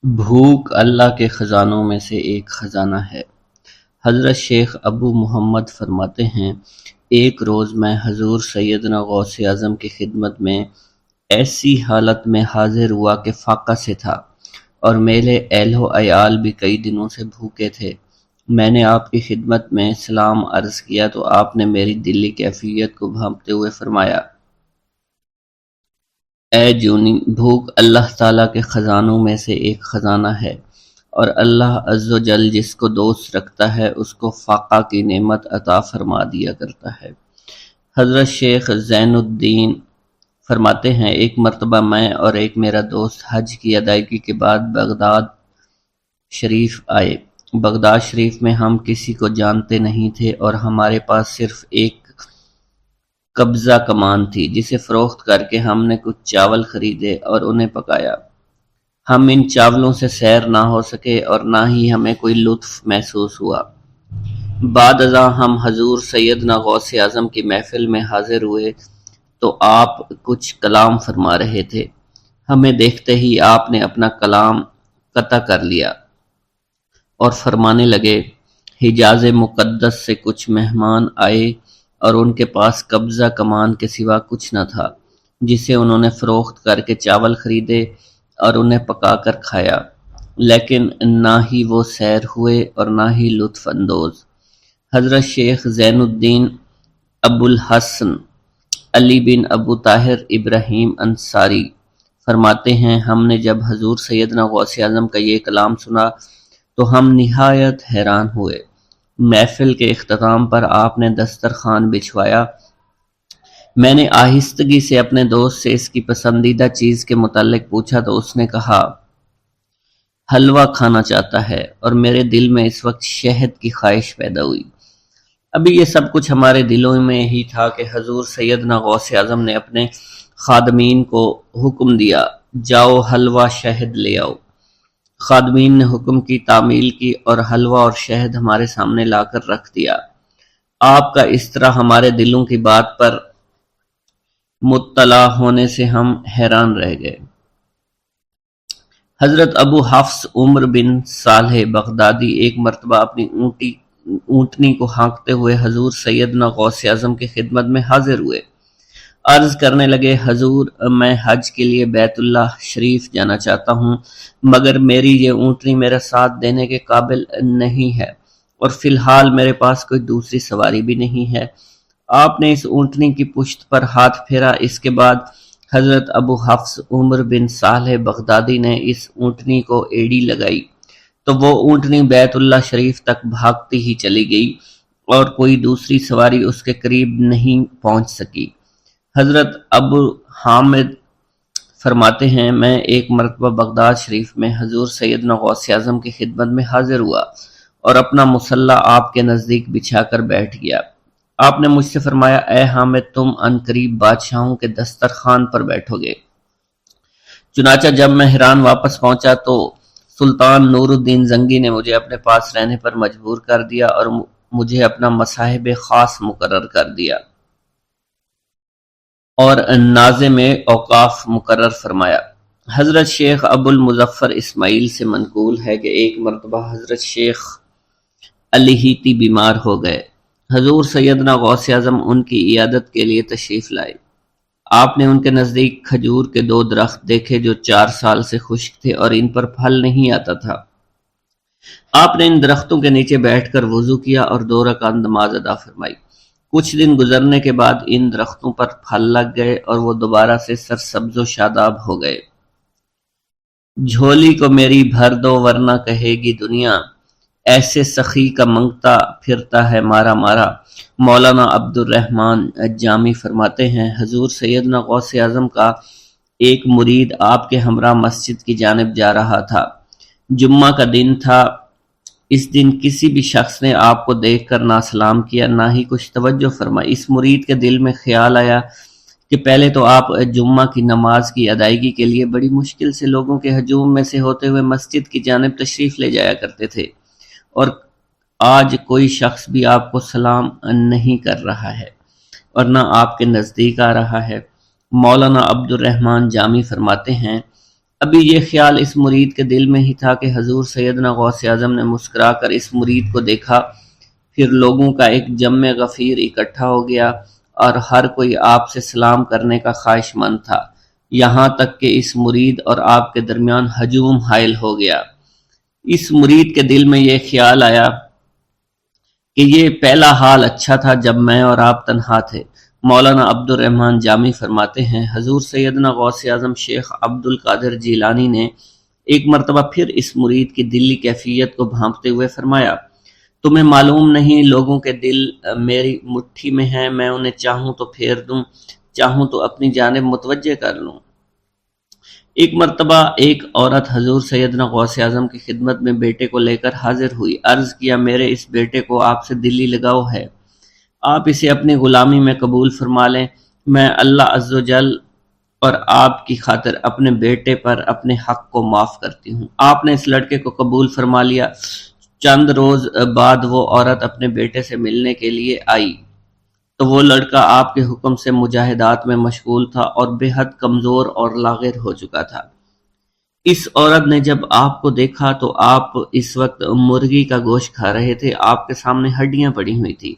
بھوک اللہ کے خزانوں میں سے ایک خزانہ ہے۔ حضرت شیخ ابو محمد فرماتے ہیں، ایک روز میں حضور سیدنا غوث اعظم کی خدمت میں ایسی حالت میں حاضر ہوا کہ فاقہ سے تھا، اور میرے اہل و عیال بھی کئی دنوں سے بھوکے تھے۔ میں نے آپ کی خدمت میں سلام عرض کیا تو آپ نے میری دلی کیفیت کو بھانپتے ہوئے فرمایا، اے جونی، بھوک اللہ تعالیٰ کے خزانوں میں سے ایک خزانہ ہے، اور اللہ عز و جل جس کو دوست رکھتا ہے اس کو فاقہ کی نعمت عطا فرما دیا کرتا ہے۔ حضرت شیخ زین الدین فرماتے ہیں، ایک مرتبہ میں اور ایک میرا دوست حج کی ادائیگی کے بعد بغداد شریف آئے۔ بغداد شریف میں ہم کسی کو جانتے نہیں تھے اور ہمارے پاس صرف ایک قبضہ کمان تھی، جسے فروخت کر کے ہم نے کچھ چاول خریدے اور انہیں پکایا۔ ہم ان چاولوں سے سیر نہ ہو سکے اور نہ ہی ہمیں کوئی لطف محسوس ہوا۔ بعد ازاں ہم حضور سیدنا غوث اعظم کی محفل میں حاضر ہوئے تو آپ کچھ کلام فرما رہے تھے۔ ہمیں دیکھتے ہی آپ نے اپنا کلام قطع کر لیا اور فرمانے لگے، حجاز مقدس سے کچھ مہمان آئے اور ان کے پاس قبضہ کمان کے سوا کچھ نہ تھا، جسے انہوں نے فروخت کر کے چاول خریدے اور انہیں پکا کر کھایا، لیکن نہ ہی وہ سیر ہوئے اور نہ ہی لطف اندوز۔ حضرت شیخ زین الدین ابو الحسن علی بن ابو طاہر ابراہیم انصاری فرماتے ہیں، ہم نے جب حضور سیدنا غوث اعظم کا یہ کلام سنا تو ہم نہایت حیران ہوئے۔ محفل کے اختتام پر آپ نے دسترخوان بچھوایا۔ میں نے آہستگی سے اپنے دوست سے اس کی پسندیدہ چیز کے متعلق پوچھا تو اس نے کہا، حلوہ کھانا چاہتا ہے، اور میرے دل میں اس وقت شہد کی خواہش پیدا ہوئی۔ ابھی یہ سب کچھ ہمارے دلوں میں ہی تھا کہ حضور سیدنا غوث اعظم نے اپنے خادمین کو حکم دیا، جاؤ حلوہ شہد لے آؤ۔ خادمین نے حکم کی، تعمیل کی اور حلوہ اور شہد ہمارے سامنے لا کر رکھ دیا۔ آپ کا اس طرح ہمارے دلوں کی بات پر مطلع ہونے سے ہم حیران رہ گئے۔ حضرت ابو حفص عمر بن صالح بغدادی ایک مرتبہ اپنی اونٹنی کو ہانکتے ہوئے حضور سیدنا غوث اعظم کی خدمت میں حاضر ہوئے۔ عرض کرنے لگے، حضور، میں حج کے لیے بیت اللہ شریف جانا چاہتا ہوں، مگر میری یہ اونٹنی میرا ساتھ دینے کے قابل نہیں ہے، اور فی الحال میرے پاس کوئی دوسری سواری بھی نہیں ہے۔ آپ نے اس اونٹنی کی پشت پر ہاتھ پھیرا۔ اس کے بعد حضرت ابو حفص عمر بن صالح بغدادی نے اس اونٹنی کو ایڑی لگائی تو وہ اونٹنی بیت اللہ شریف تک بھاگتی ہی چلی گئی اور کوئی دوسری سواری اس کے قریب نہیں پہنچ سکی۔ حضرت ابو حامد فرماتے ہیں، میں ایک مرتبہ بغداد شریف میں حضور سیدنا غوث اعظم کی خدمت میں حاضر ہوا اور اپنا مصلی آپ کے نزدیک بچھا کر بیٹھ گیا۔ آپ نے مجھ سے فرمایا، اے حامد، تم عنقریب بادشاہوں کے دسترخوان پر بیٹھو گے۔ چنانچہ جب میں حران واپس پہنچا تو سلطان نور الدین زنگی نے مجھے اپنے پاس رہنے پر مجبور کر دیا اور مجھے اپنا مصاحب خاص مقرر کر دیا اور ناظم اوقاف مقرر فرمایا۔ حضرت شیخ ابو المظفر اسماعیل سے منقول ہے کہ ایک مرتبہ حضرت شیخ الہیتی بیمار ہو گئے۔ حضور سیدنا غوث اعظم ان کی عیادت کے لیے تشریف لائے۔ آپ نے ان کے نزدیک کھجور کے 2 درخت دیکھے جو 4 سال سے خشک تھے اور ان پر پھل نہیں آتا تھا۔ آپ نے ان درختوں کے نیچے بیٹھ کر وضو کیا اور 2 رکعت نماز ادا فرمائی۔ کچھ دن گزرنے کے بعد ان درختوں پر پھل لگ گئے اور وہ دوبارہ سے سرسبز و شاداب ہو گئے۔ جھولی کو میری بھر دو ورنہ کہے گی دنیا، ایسے سخی کا منگتا پھرتا ہے مارا مارا۔ مولانا عبد الرحمن جامی فرماتے ہیں، حضور سیدنا غوث اعظم کا ایک مرید آپ کے ہمراہ مسجد کی جانب جا رہا تھا۔ جمعہ کا دن تھا۔ اس دن کسی بھی شخص نے آپ کو دیکھ کر نہ سلام کیا، نہ ہی کچھ توجہ فرمائی۔ اس مرید کے دل میں خیال آیا کہ پہلے تو آپ جمعہ کی نماز کی ادائیگی کے لیے بڑی مشکل سے لوگوں کے ہجوم میں سے ہوتے ہوئے مسجد کی جانب تشریف لے جایا کرتے تھے، اور آج کوئی شخص بھی آپ کو سلام نہیں کر رہا ہے اور نہ آپ کے نزدیک آ رہا ہے۔ مولانا عبد الرحمن جامی فرماتے ہیں، ابھی یہ خیال اس مرید کے دل میں ہی تھا کہ حضور سیدنا غوث اعظم نے مسکرا کر اس مرید کو دیکھا، پھر لوگوں کا ایک جمع غفیر اکٹھا ہو گیا اور ہر کوئی آپ سے سلام کرنے کا خواہش مند تھا، یہاں تک کہ اس مرید اور آپ کے درمیان ہجوم حائل ہو گیا۔ اس مرید کے دل میں یہ خیال آیا کہ یہ پہلا حال اچھا تھا جب میں اور آپ تنہا تھے۔ مولانا عبد الرحمن جامی فرماتے ہیں، حضور سیدنا غوث اعظم شیخ عبد القادر جیلانی نے ایک مرتبہ پھر اس مرید کی دلی کیفیت کو بھانپتے ہوئے فرمایا، تمہیں معلوم نہیں لوگوں کے دل میری مٹھی میں ہیں، میں انہیں چاہوں تو پھیر دوں، چاہوں تو اپنی جانب متوجہ کر لوں۔ ایک مرتبہ ایک عورت حضور سیدنا غوث اعظم کی خدمت میں بیٹے کو لے کر حاضر ہوئی، عرض کیا میرے اس بیٹے کو آپ سے دلی لگاؤ ہے، آپ اسے اپنی غلامی میں قبول فرما لیں، میں اللہ عز و جل اور آپ کی خاطر اپنے بیٹے پر اپنے حق کو معاف کرتی ہوں۔ آپ نے اس لڑکے کو قبول فرما لیا۔ چند روز بعد وہ عورت اپنے بیٹے سے ملنے کے لیے آئی تو وہ لڑکا آپ کے حکم سے مجاہدات میں مشغول تھا اور بے حد کمزور اور لاغر ہو چکا تھا۔ اس عورت نے جب آپ کو دیکھا تو آپ اس وقت مرغی کا گوشت کھا رہے تھے، آپ کے سامنے ہڈیاں پڑی ہوئی تھی۔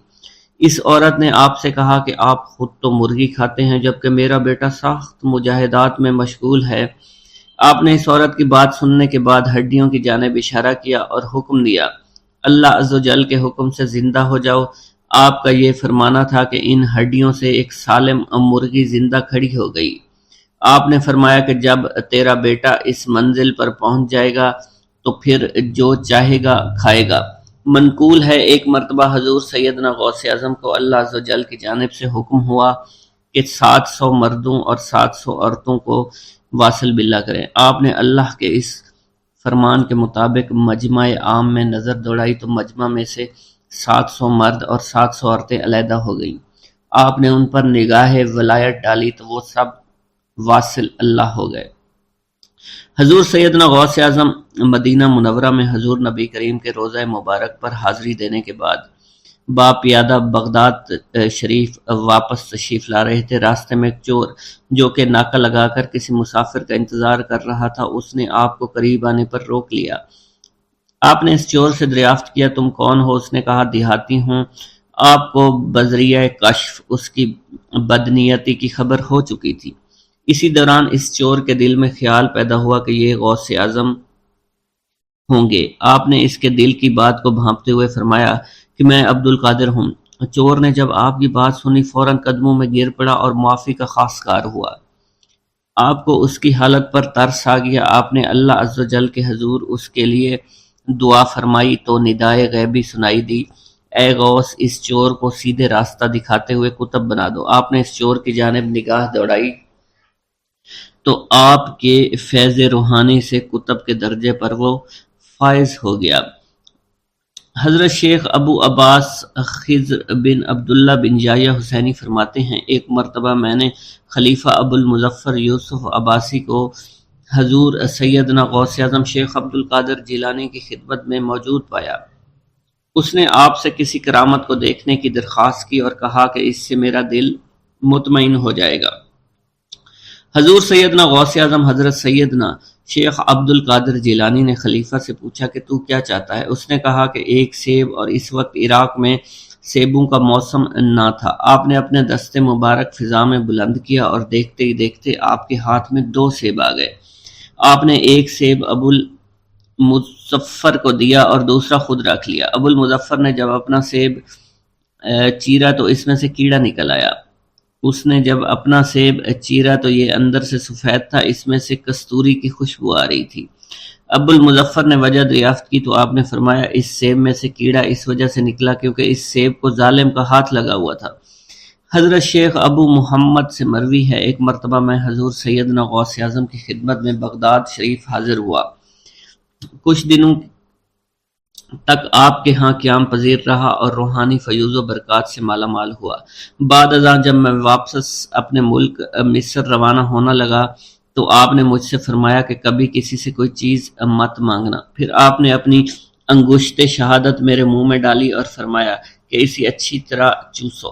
اس عورت نے آپ سے کہا کہ آپ خود تو مرغی کھاتے ہیں جبکہ میرا بیٹا سخت مجاہدات میں مشغول ہے۔ آپ نے اس عورت کی بات سننے کے بعد ہڈیوں کی جانب اشارہ کیا اور حکم دیا، اللہ عز و جل کے حکم سے زندہ ہو جاؤ۔ آپ کا یہ فرمانا تھا کہ ان ہڈیوں سے ایک سالم مرغی زندہ کھڑی ہو گئی۔ آپ نے فرمایا کہ جب تیرا بیٹا اس منزل پر پہنچ جائے گا تو پھر جو چاہے گا کھائے گا۔ منقول ہے ایک مرتبہ حضور سیدنا غوث اعظم کو اللہ عز و جل کی جانب سے حکم ہوا کہ 700 مردوں اور 700 عورتوں کو واصل باللہ کریں۔ آپ نے اللہ کے اس فرمان کے مطابق مجمع عام میں نظر دوڑائی تو مجمع میں سے 700 مرد اور 700 عورتیں علیحدہ ہو گئیں۔ آپ نے ان پر نگاہ ولایت ڈالی تو وہ سب واصل اللہ ہو گئے۔ حضور سیدنا غوث اعظم مدینہ منورہ میں حضور نبی کریم کے روضہ مبارک پر حاضری دینے کے بعد باپیادہ بغداد شریف واپس تشریف لا رہے تھے۔ راستے میں ایک چور جو کہ ناکہ لگا کر کسی مسافر کا انتظار کر رہا تھا، اس نے آپ کو قریب آنے پر روک لیا۔ آپ نے اس چور سے دریافت کیا تم کون ہو؟ اس نے کہا دیہاتی ہوں۔ آپ کو بذریعہ کشف اس کی بدنیتی کی خبر ہو چکی تھی۔ اسی دوران اس چور کے دل میں خیال پیدا ہوا کہ یہ غوث اعظم ہوں گے۔ آپ نے اس کے دل کی بات کو بھانپتے ہوئے فرمایا کہ میں عبد القادر ہوں۔ چور نے جب آپ کی بات سنی فوراً قدموں میں گر پڑا اور معافی کا خواستگار ہوا۔ آپ کو اس کی حالت پر ترس آ گیا۔ آپ نے اللہ عز و جل کے حضور اس کے لیے دعا فرمائی تو ندائے غیبی سنائی دی، اے غوث اس چور کو سیدھے راستہ دکھاتے ہوئے کتب بنا دو۔ آپ نے اس چور کی جانب نگاہ دوڑائی تو آپ کے فیض روحانی سے کتب کے درجے پر وہ فائز ہو گیا۔ حضرت شیخ ابو عباس خضر بن عبداللہ بن یحییٰ حسینی فرماتے ہیں، ایک مرتبہ میں نے خلیفہ ابو المظفر یوسف عباسی کو حضور سیدنا غوث اعظم شیخ عبد القادر جیلانی کی خدمت میں موجود پایا۔ اس نے آپ سے کسی کرامت کو دیکھنے کی درخواست کی اور کہا کہ اس سے میرا دل مطمئن ہو جائے گا۔ حضور سیدنا غوث اعظم حضرت سیدنا شیخ عبد القادر جیلانی نے خلیفہ سے پوچھا کہ تو کیا چاہتا ہے؟ اس نے کہا کہ ایک سیب، اور اس وقت عراق میں سیبوں کا موسم نہ تھا۔ آپ نے اپنے دستے مبارک فضا میں بلند کیا اور دیکھتے ہی دیکھتے آپ کے ہاتھ میں 2 سیب آ گئے۔ آپ نے ایک سیب ابو المظفر کو دیا اور دوسرا خود رکھ لیا۔ ابو المظفر نے جب اپنا سیب چیرا تو اس میں سے کیڑا نکل آیا۔ اس نے جب اپنا سیب چیرا تو یہ اندر سے سفید تھا، اس میں سے کستوری کی خوشبو آ رہی تھی۔ ابو المظفر نے وجہ دریافت کی تو آپ نے فرمایا اس سیب میں سے کیڑا اس وجہ سے نکلا کیونکہ اس سیب کو ظالم کا ہاتھ لگا ہوا تھا۔ حضرت شیخ ابو محمد سے مروی ہے، ایک مرتبہ میں حضور سیدنا غوث اعظم کی خدمت میں بغداد شریف حاضر ہوا۔ کچھ دنوں تک آپ کے ہاں قیام پذیر رہا اور روحانی فیوز و برکات سے مالا مال ہوا۔ بعد ازاں جب میں واپس اپنے ملک مصر روانہ ہونا لگا تو آپ نے مجھ سے فرمایا کہ کبھی کسی سے کوئی چیز مت مانگنا۔ پھر آپ نے اپنی انگشت شہادت میرے منہ میں ڈالی اور فرمایا کہ اسے اچھی طرح چوسو۔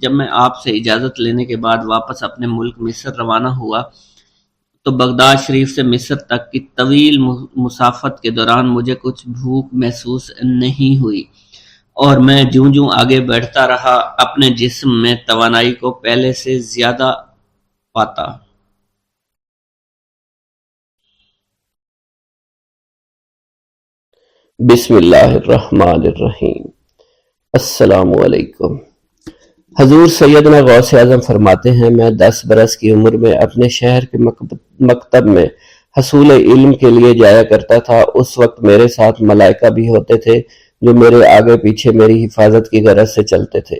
جب میں آپ سے اجازت لینے کے بعد واپس اپنے ملک مصر روانہ ہوا تو بغداد شریف سے مصر تک کی طویل مسافت کے دوران مجھے کچھ بھوک محسوس نہیں ہوئی، اور میں جوں جوں آگے بڑھتا رہا اپنے جسم میں توانائی کو پہلے سے زیادہ پاتا۔ بسم اللہ الرحمن الرحیم۔ السلام علیکم۔ حضور سیدنا غوث اعظم فرماتے ہیں، میں 10 برس کی عمر میں اپنے شہر کے مکتب میں حصول علم کے لیے جایا کرتا تھا۔ اس وقت میرے ساتھ ملائکہ بھی ہوتے تھے جو میرے آگے پیچھے میری حفاظت کی غرض سے چلتے تھے۔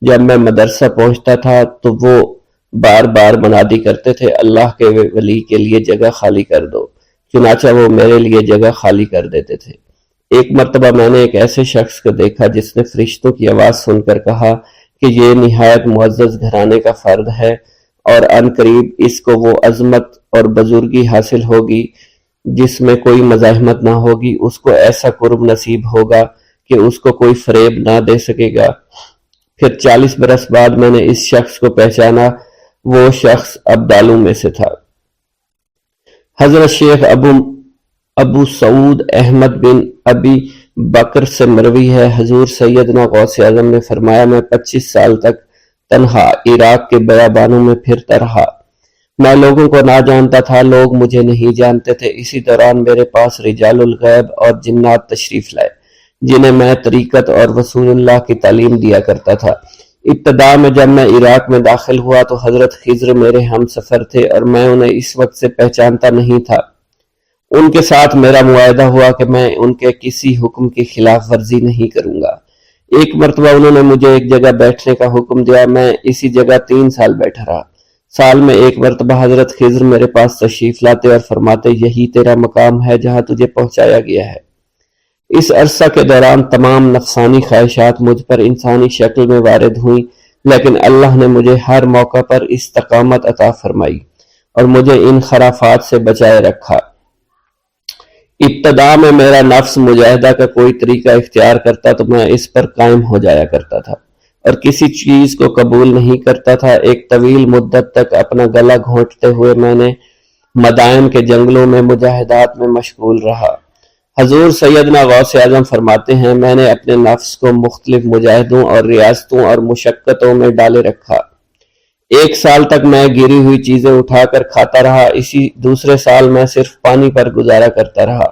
جب میں مدرسہ پہنچتا تھا تو وہ بار بار منادی کرتے تھے، اللہ کے ولی کے لیے جگہ خالی کر دو۔ چنانچہ وہ میرے لیے جگہ خالی کر دیتے تھے۔ ایک مرتبہ میں نے ایک ایسے شخص کو دیکھا جس نے فرشتوں کی آواز سن کر کہا کہ یہ نہایت معزز گھرانے کا فرد ہے، اور عن قریب اس کو وہ عظمت اور بزرگی حاصل ہوگی جس میں کوئی مزاحمت نہ ہوگی۔ اس کو ایسا قرب نصیب ہوگا کہ اس کو کوئی فریب نہ دے سکے گا۔ پھر 40 برس بعد میں نے اس شخص کو پہچانا، وہ شخص ابدالوں میں سے تھا۔ حضرت شیخ ابو سعود احمد بن ابی بکر سے مروی ہے، حضور سیدنا غوث اعظم نے فرمایا، میں 25 سال تک تنہا عراق کے بیابانوں میں پھرتا رہا۔ میں لوگوں کو نہ جانتا تھا، لوگ مجھے نہیں جانتے تھے۔ اسی دوران میرے پاس رجال الغیب اور جنات تشریف لائے جنہیں میں طریقت اور رسول اللہ کی تعلیم دیا کرتا تھا۔ ابتدا میں جب میں عراق میں داخل ہوا تو حضرت خضر میرے ہم سفر تھے اور میں انہیں اس وقت سے پہچانتا نہیں تھا۔ ان کے ساتھ میرا معاہدہ ہوا کہ میں ان کے کسی حکم کی خلاف ورزی نہیں کروں گا۔ ایک مرتبہ انہوں نے مجھے ایک جگہ بیٹھنے کا حکم دیا، میں اسی جگہ 3 سال بیٹھا رہا۔ سال میں ایک مرتبہ حضرت خضر میرے پاس تشریف لاتے اور فرماتے، یہی تیرا مقام ہے جہاں تجھے پہنچایا گیا ہے۔ اس عرصہ کے دوران تمام نفسانی خواہشات مجھ پر انسانی شکل میں وارد ہوئیں، لیکن اللہ نے مجھے ہر موقع پر استقامت عطا فرمائی اور مجھے ان خرافات سے بچائے رکھا۔ ابتدا میں میرا نفس مجاہدہ کا کوئی طریقہ اختیار کرتا تو میں اس پر قائم ہو جایا کرتا تھا اور کسی چیز کو قبول نہیں کرتا تھا۔ ایک طویل مدت تک اپنا گلا گھونٹتے ہوئے میں نے مدائن کے جنگلوں میں مجاہدات میں مشغول رہا۔ حضور سیدنا غوث اعظم فرماتے ہیں، میں نے اپنے نفس کو مختلف مجاہدوں اور ریاستوں اور مشقتوں میں ڈالے رکھا۔ 1 سال تک میں گری ہوئی چیزیں اٹھا کر کھاتا رہا، اسی دوسرے سال میں صرف پانی پر گزارا کرتا رہا،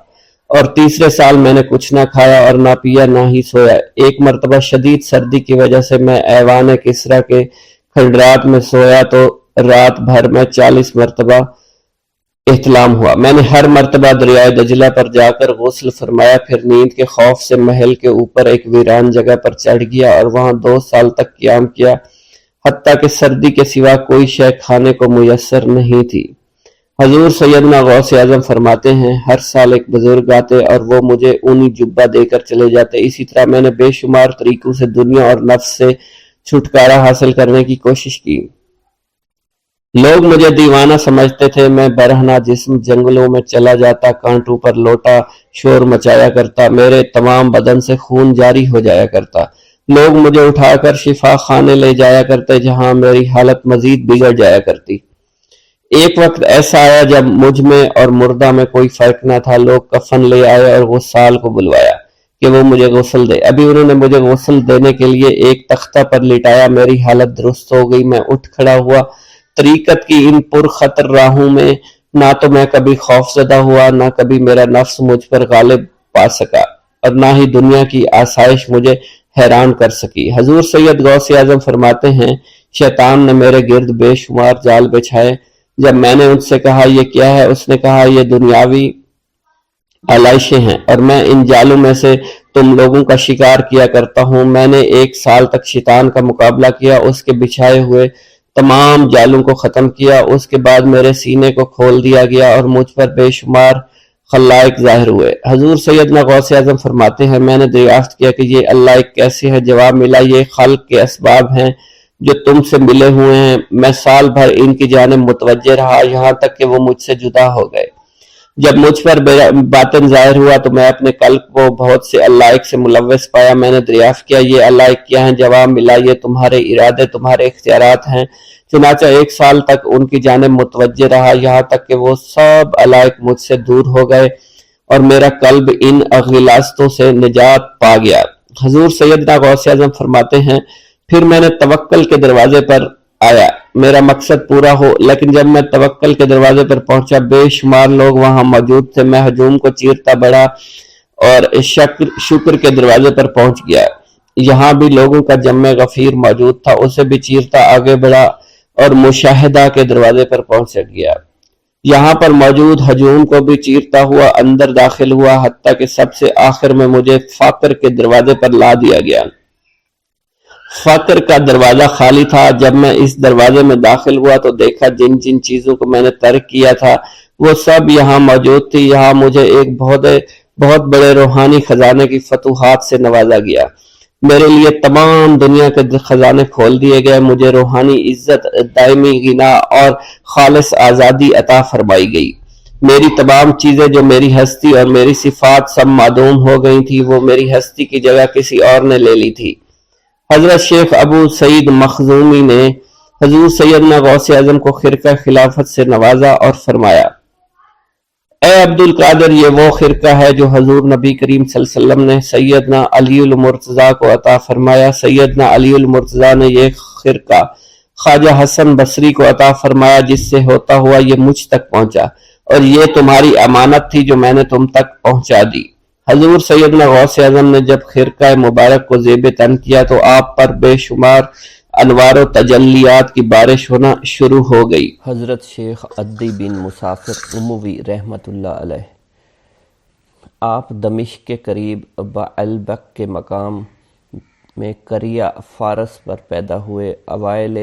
اور تیسرے سال میں نے کچھ نہ کھایا اور نہ پیا نہ ہی سویا۔ ایک مرتبہ شدید سردی کی وجہ سے میں ایوان کسریٰ کے کھنڈرات میں سویا تو رات بھر میں 40 مرتبہ احتلام ہوا۔ میں نے ہر مرتبہ دریائے دجلہ پر جا کر غسل فرمایا، پھر نیند کے خوف سے محل کے اوپر ایک ویران جگہ پر چڑھ گیا اور وہاں 2 سال تک قیام کیا، حتیٰ کہ سردی کے سوا کوئی شے کھانے کو میسر نہیں تھی۔ حضور سیدنا غوث اعظم فرماتے ہیں، ہر سال ایک بزرگ آتے اور وہ مجھے اونی جبہ دے کر چلے جاتے۔ اسی طرح میں نے بے شمار طریقوں سے دنیا اور نفس سے چھٹکارا حاصل کرنے کی کوشش کی۔ لوگ مجھے دیوانہ سمجھتے تھے، میں برہنہ جسم جنگلوں میں چلا جاتا، کانٹوں پر لوٹا شور مچایا کرتا، میرے تمام بدن سے خون جاری ہو جایا کرتا۔ لوگ مجھے اٹھا کر شفا خانے لے جایا کرتے جہاں میری حالت مزید بگڑ جایا کرتی۔ ایک وقت ایسا آیا جب مجھ میں اور مردہ میں کوئی فرق نہ تھا۔ لوگ کفن لے آئے اور غسال کو بلوایا کہ وہ مجھے غسل دے۔ ابھی انہوں نے مجھے غسل دینے کے لیے ایک تختہ پر لٹایا، میری حالت درست ہو گئی، میں اٹھ کھڑا ہوا۔ طریقت کی ان پرخطر راہوں میں نہ تو میں کبھی خوف زدہ ہوا، نہ کبھی میرا نفس مجھ پر غالب پا سکا، اور نہ ہی دنیا کی آسائش مجھے حیران کر سکی۔ حضور سید غوث اعظم فرماتے ہیں، شیطان نے میرے گرد بے شمار جال بچھائے۔ جب میں نے ان سے کہا یہ کیا ہے، اس نے کہا یہ دنیاوی آلائشیں ہیں اور میں ان جالوں میں سے تم لوگوں کا شکار کیا کرتا ہوں۔ میں نے 1 سال تک شیطان کا مقابلہ کیا، اس کے بچھائے ہوئے تمام جالوں کو ختم کیا۔ اس کے بعد میرے سینے کو کھول دیا گیا اور مجھ پر بے شمار خلائق ظاہر ہوئے۔ حضور سیدنا غوث اعظم فرماتے ہیں، میں نے دریافت کیا کہ یہ اللہ ایک کیسے ہے؟ جواب ملا، یہ خلق کے اسباب ہیں جو تم سے ملے ہوئے ہیں۔ میں سال بھر ان کی جانب متوجہ رہا، یہاں تک کہ وہ مجھ سے جدا ہو گئے۔ جب مجھ پر باطن ظاہر ہوا تو میں اپنے قلب کو بہت سے علائق سے ملوث پایا۔ میں نے دریافت کیا یہ علائق کیا ہیں؟ جواب ملا یہ تمہارے ارادے، تمہارے اختیارات ہیں۔ چنانچہ 1 سال تک ان کی جانب متوجہ رہا، یہاں تک کہ وہ سب علائق مجھ سے دور ہو گئے اور میرا قلب ان غلاظتوں سے نجات پا گیا۔ حضور سیدنا غوث اعظم فرماتے ہیں پھر میں نے توکل کے دروازے پر آیا، میرا مقصد پورا ہو، لیکن جب میں توکل کے دروازے پر پہنچا بے شمار لوگ وہاں موجود تھے۔ میں ہجوم کو چیرتا بڑھا اور شکر کے دروازے پر پہنچ گیا، یہاں بھی لوگوں کا جمع غفیر موجود تھا، اسے بھی چیرتا آگے بڑھا اور مشاہدہ کے دروازے پر پہنچ گیا، یہاں پر موجود ہجوم کو بھی چیرتا ہوا اندر داخل ہوا، حتیٰ کہ سب سے آخر میں مجھے فقر کے دروازے پر لا دیا گیا۔ فقر کا دروازہ خالی تھا۔ جب میں اس دروازے میں داخل ہوا تو دیکھا جن جن چیزوں کو میں نے ترک کیا تھا وہ سب یہاں موجود تھی۔ یہاں مجھے ایک بہت بڑے روحانی خزانے کی فتوحات سے نوازا گیا، میرے لیے تمام دنیا کے خزانے کھول دیے گئے، مجھے روحانی عزت، دائمی غنا اور خالص آزادی عطا فرمائی گئی۔ میری تمام چیزیں جو میری ہستی اور میری صفات سب معدوم ہو گئی تھی، وہ میری ہستی کی جگہ کسی اور نے لے لی تھی۔ حضرت شیخ ابو سعید مخزومی نے حضور سیدنا غوث اعظم کو خرقہ خلافت سے نوازا اور فرمایا اے عبد القادر، یہ وہ خرقہ ہے جو حضور نبی کریم صلی اللہ علیہ وسلم نے سیدنا علی المرتضیٰ کو عطا فرمایا۔ سیدنا علی المرتضیٰ نے یہ خرقہ خواجہ حسن بصری کو عطا فرمایا، جس سے ہوتا ہوا یہ مجھ تک پہنچا، اور یہ تمہاری امانت تھی جو میں نے تم تک پہنچا دی۔ حضور سیدنا غوث اعظم نے جب خرقہ مبارک کو زیب تن کیا تو آپ پر بے شمار انوار و تجلیات کی بارش ہونا شروع ہو گئی۔ حضرت شیخ عدی بن مسافر اموی رحمۃ اللہ علیہ، آپ دمشق کے قریب بعلبک کے مقام میں قریہ فارس پر پیدا ہوئے۔ اوائل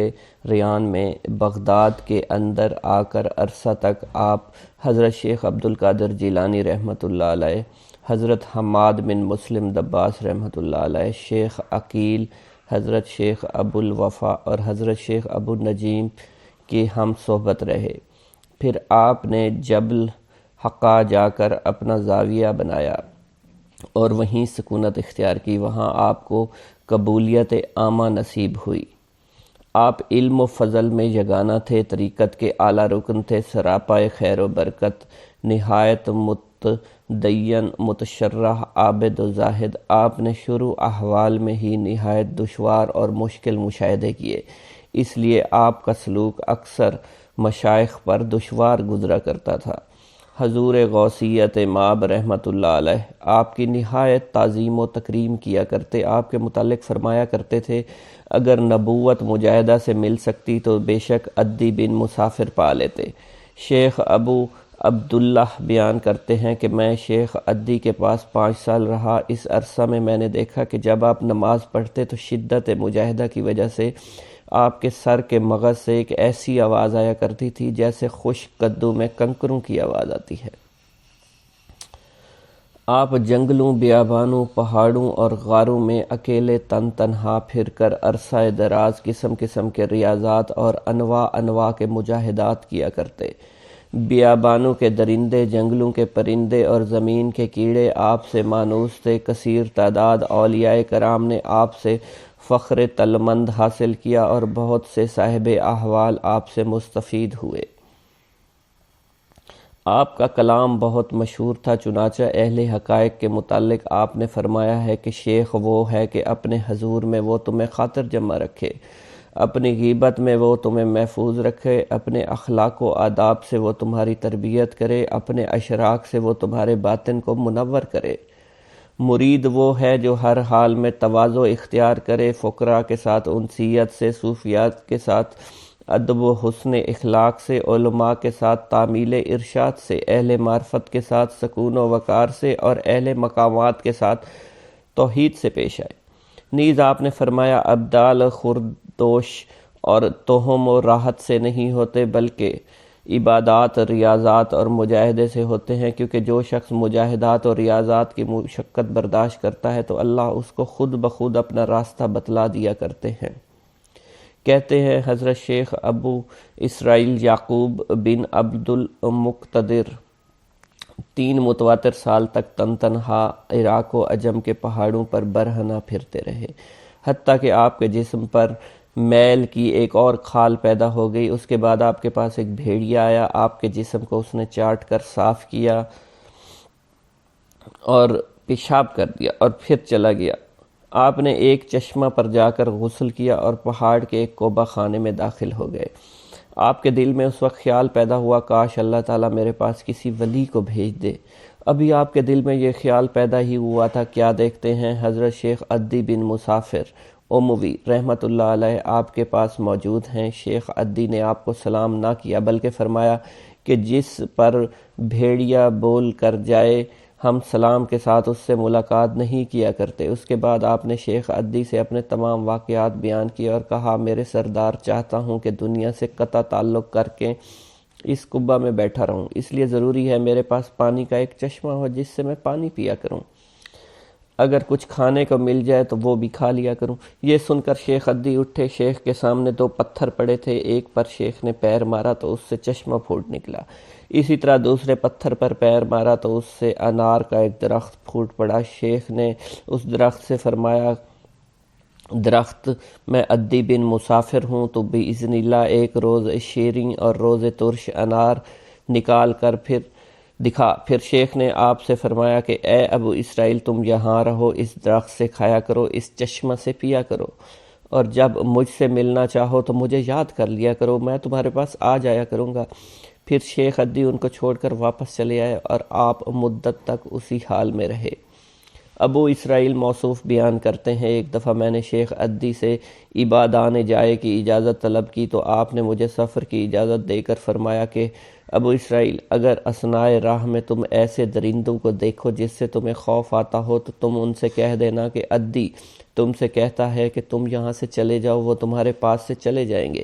ریان میں بغداد کے اندر آ کر عرصہ تک آپ حضرت شیخ عبد القادر جیلانی رحمۃ اللہ علیہ، حضرت حماد بن مسلم دباس رحمۃ اللہ علیہ، شیخ عقیل، حضرت شیخ ابو الوفا اور حضرت شیخ ابو نجیم کی ہم صحبت رہے۔ پھر آپ نے جبل حقا جا کر اپنا زاویہ بنایا اور وہیں سکونت اختیار کی، وہاں آپ کو قبولیت عامہ نصیب ہوئی۔ آپ علم و فضل میں یگانہ تھے، طریقت کے اعلیٰ رکن تھے، سراپائے خیر و برکت، نہایت متدین، متشرح، عابد و زاہد۔ آپ نے شروع احوال میں ہی نہایت دشوار اور مشکل مشاہدے کیے، اس لیے آپ کا سلوک اکثر مشائخ پر دشوار گزرا کرتا تھا۔ حضور غوثیت مآب رحمۃ اللہ علیہ آپ کی نہایت تعظیم و تکریم کیا کرتے، آپ کے متعلق فرمایا کرتے تھے اگر نبوت مجاہدہ سے مل سکتی تو بے شک عدی بن مسافر پا لیتے۔ شیخ ابو عبداللہ بیان کرتے ہیں کہ میں شیخ عدی کے پاس 5 سال رہا۔ اس عرصہ میں میں نے دیکھا کہ جب آپ نماز پڑھتے تو شدت مجاہدہ کی وجہ سے آپ کے سر کے مغز سے ایک ایسی آواز آیا کرتی تھی جیسے خشک کدو میں کنکروں کی آواز آتی ہے۔ آپ جنگلوں، بیابانوں، پہاڑوں اور غاروں میں اکیلے تنہا پھر کر عرصہ دراز قسم قسم کے ریاضات اور انواع کے مجاہدات کیا کرتے۔ بیابانوں کے درندے، جنگلوں کے پرندے اور زمین کے کیڑے آپ سے مانوس تھے۔ کثیر تعداد اولیاء کرام نے آپ سے فخر تلمند حاصل کیا اور بہت سے صاحب احوال آپ سے مستفید ہوئے۔ آپ کا کلام بہت مشہور تھا، چنانچہ اہل حقائق کے متعلق آپ نے فرمایا ہے کہ شیخ وہ ہے کہ اپنے حضور میں وہ تمہیں خاطر جمع رکھے، اپنی غیبت میں وہ تمہیں محفوظ رکھے، اپنے اخلاق و آداب سے وہ تمہاری تربیت کرے، اپنے اشراق سے وہ تمہارے باطن کو منور کرے۔ مرید وہ ہے جو ہر حال میں تواضع اختیار کرے، فقراء کے ساتھ انسیت سے، صوفیات کے ساتھ ادب و حسن اخلاق سے، علماء کے ساتھ تعمیل ارشاد سے، اہل معرفت کے ساتھ سکون و وقار سے اور اہل مقامات کے ساتھ توحید سے پیش آئے۔ نیز آپ نے فرمایا ابدال خردوش اور توہم و راحت سے نہیں ہوتے بلکہ عبادات، ریاضات اور مجاہدے سے ہوتے ہیں، کیونکہ جو شخص مجاہدات اور ریاضات کی مشقت برداشت کرتا ہے تو اللہ اس کو خود بخود اپنا راستہ بتلا دیا کرتے ہیں۔ کہتے ہیں حضرت شیخ ابو اسرائیل یعقوب بن عبد المقتدر 3 متواتر سال تک تن تنہا عراق و عجم کے پہاڑوں پر برہنہ پھرتے رہے، حتیٰ کہ آپ کے جسم پر میل کی ایک اور کھال پیدا ہو گئی۔ اس کے بعد آپ کے پاس ایک بھیڑیا آیا، آپ کے جسم کو اس نے چاٹ کر صاف کیا اور پیشاب کر دیا اور پھر چلا گیا۔ آپ نے ایک چشمہ پر جا کر غسل کیا اور پہاڑ کے ایک کوبہ خانے میں داخل ہو گئے۔ آپ کے دل میں اس وقت خیال پیدا ہوا، کاش اللہ تعالیٰ میرے پاس کسی ولی کو بھیج دے۔ ابھی آپ کے دل میں یہ خیال پیدا ہی ہوا تھا، کیا دیکھتے ہیں حضرت شیخ عدی بن مسافر اموی رحمۃ اللہ علیہ آپ کے پاس موجود ہیں۔ شیخ عدی نے آپ کو سلام نہ کیا بلکہ فرمایا کہ جس پر بھیڑیا بول کر جائے ہم سلام کے ساتھ اس سے ملاقات نہیں کیا کرتے۔ اس کے بعد آپ نے شیخ عدی سے اپنے تمام واقعات بیان کیے اور کہا، میرے سردار، چاہتا ہوں کہ دنیا سے قطع تعلق کر کے اس قبہ میں بیٹھا رہوں، اس لیے ضروری ہے میرے پاس پانی کا ایک چشمہ ہو جس سے میں پانی پیا کروں، اگر کچھ کھانے کو مل جائے تو وہ بھی کھا لیا کروں۔ یہ سن کر شیخ عدی اٹھے۔ شیخ کے سامنے 2 پتھر پڑے تھے، ایک پر شیخ نے پیر مارا تو اس سے چشمہ پھوٹ نکلا، اسی طرح دوسرے پتھر پر پیر مارا تو اس سے انار کا ایک درخت پھوٹ پڑا۔ شیخ نے اس درخت سے فرمایا، درخت، میں عدی بن مسافر ہوں، تو باذن اللہ ایک روز شیریں اور روز ترش انار نکال کر پھر دکھا۔ پھر شیخ نے آپ سے فرمایا کہ اے ابو اسرائیل، تم یہاں رہو، اس درخت سے کھایا کرو، اس چشمہ سے پیا کرو، اور جب مجھ سے ملنا چاہو تو مجھے یاد کر لیا کرو، میں تمہارے پاس آ جایا کروں گا۔ پھر شیخ عدی ان کو چھوڑ کر واپس چلے آئے اور آپ مدت تک اسی حال میں رہے۔ ابو اسرائیل موصوف بیان کرتے ہیں، ایک دفعہ میں نے شیخ عدی سے عبادان جائے کی اجازت طلب کی تو آپ نے مجھے سفر کی اجازت دے کر فرمایا کہ ابو اسرائیل، اگر اثناء راہ میں تم ایسے درندوں کو دیکھو جس سے تمہیں خوف آتا ہو تو تم ان سے کہہ دینا کہ عدی تم سے کہتا ہے کہ تم یہاں سے چلے جاؤ، وہ تمہارے پاس سے چلے جائیں گے۔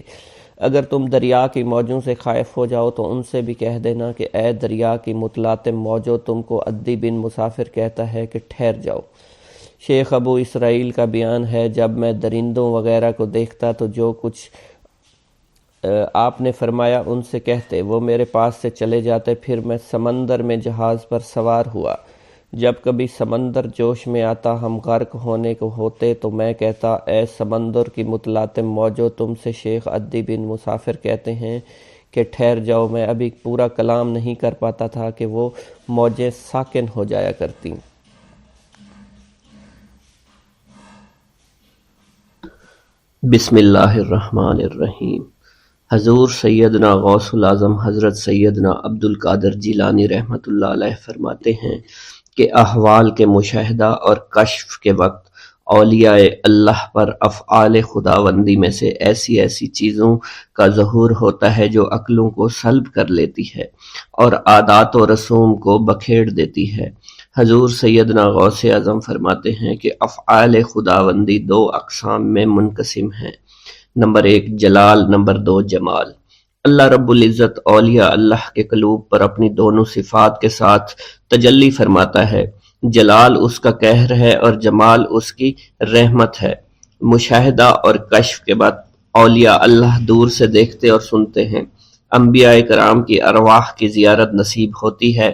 اگر تم دریا کی موجوں سے خائف ہو جاؤ تو ان سے بھی کہہ دینا کہ اے دریا کی متلاطم موجوں، تم کو عدی بن مسافر کہتا ہے کہ ٹھہر جاؤ۔ شیخ ابو اسرائیل کا بیان ہے، جب میں درندوں وغیرہ کو دیکھتا تو جو کچھ آپ نے فرمایا ان سے کہتے، وہ میرے پاس سے چلے جاتے۔ پھر میں سمندر میں جہاز پر سوار ہوا، جب کبھی سمندر جوش میں آتا، ہم غرق ہونے کو ہوتے تو میں کہتا، اے سمندر کی متلاطم موجوں، تم سے شیخ عدی بن مسافر کہتے ہیں کہ ٹھہر جاؤ۔ میں ابھی پورا کلام نہیں کر پاتا تھا کہ وہ موجیں ساکن ہو جایا کرتیں۔ بسم اللہ الرحمن الرحیم۔ حضور سیدنا غوث العظم حضرت سیدنا عبد القادر جیلانی رحمۃ اللہ علیہ فرماتے ہیں کہ احوال کے مشاہدہ اور کشف کے وقت اولیاء اللہ پر افعال خداوندی میں سے ایسی ایسی چیزوں کا ظہور ہوتا ہے جو عقلوں کو سلب کر لیتی ہے اور عادات و رسوم کو بکھیڑ دیتی ہے۔ حضور سیدنا غوث اعظم فرماتے ہیں کہ افعال خداوندی 2 اقسام میں منقسم ہیں، نمبر 1 جلال، نمبر 2 جمال۔ اللہ رب العزت اولیاء اللہ کے قلوب پر اپنی دونوں صفات کے ساتھ تجلی فرماتا ہے۔ جلال اس کا قہر ہے اور جمال اس کی رحمت ہے۔ مشاہدہ اور کشف کے بعد اولیاء اللہ دور سے دیکھتے اور سنتے ہیں، انبیاء کرام کی ارواح کی زیارت نصیب ہوتی ہے،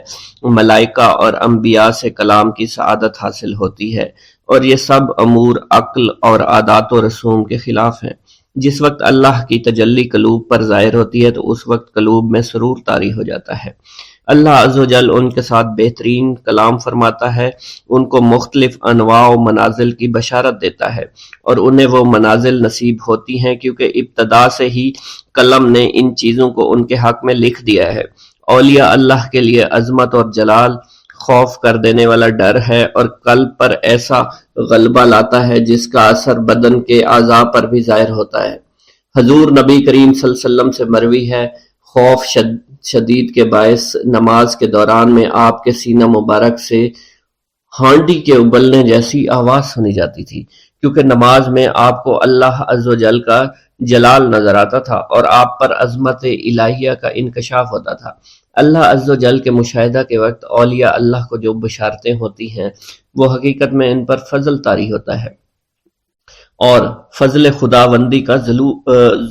ملائکہ اور انبیاء سے کلام کی سعادت حاصل ہوتی ہے، اور یہ سب امور عقل اور عادات و رسوم کے خلاف ہیں۔ جس وقت اللہ کی تجلی قلوب پر ظاہر ہوتی ہے تو اس وقت قلوب میں سرور طاری ہو جاتا ہے۔ اللہ عز و جل ان کے ساتھ بہترین کلام فرماتا ہے، ان کو مختلف انواع و منازل کی بشارت دیتا ہے، اور انہیں وہ منازل نصیب ہوتی ہیں کیونکہ ابتدا سے ہی قلم نے ان چیزوں کو ان کے حق میں لکھ دیا ہے۔ اولیاء اللہ کے لیے عظمت اور جلال خوف کر دینے والا ڈر ہے اور قلب پر ایسا غلبہ لاتا ہے جس کا اثر بدن کے اعضاء پر بھی ظاہر ہوتا ہے۔ حضور نبی کریم صلی اللہ علیہ وسلم سے مروی ہے، خوف شدید کے باعث نماز کے دوران میں آپ کے سینہ مبارک سے ہانڈی کے ابلنے جیسی آواز سنی جاتی تھی، کیونکہ نماز میں آپ کو اللہ عز و جل کا جلال نظر آتا تھا اور آپ پر عظمت الہیہ کا انکشاف ہوتا تھا۔ اللہ عز و جل کے مشاہدہ کے وقت اولیاء اللہ کو جو بشارتیں ہوتی ہیں وہ حقیقت میں ان پر فضل طاری ہوتا ہے۔ اور فضل خداوندی کا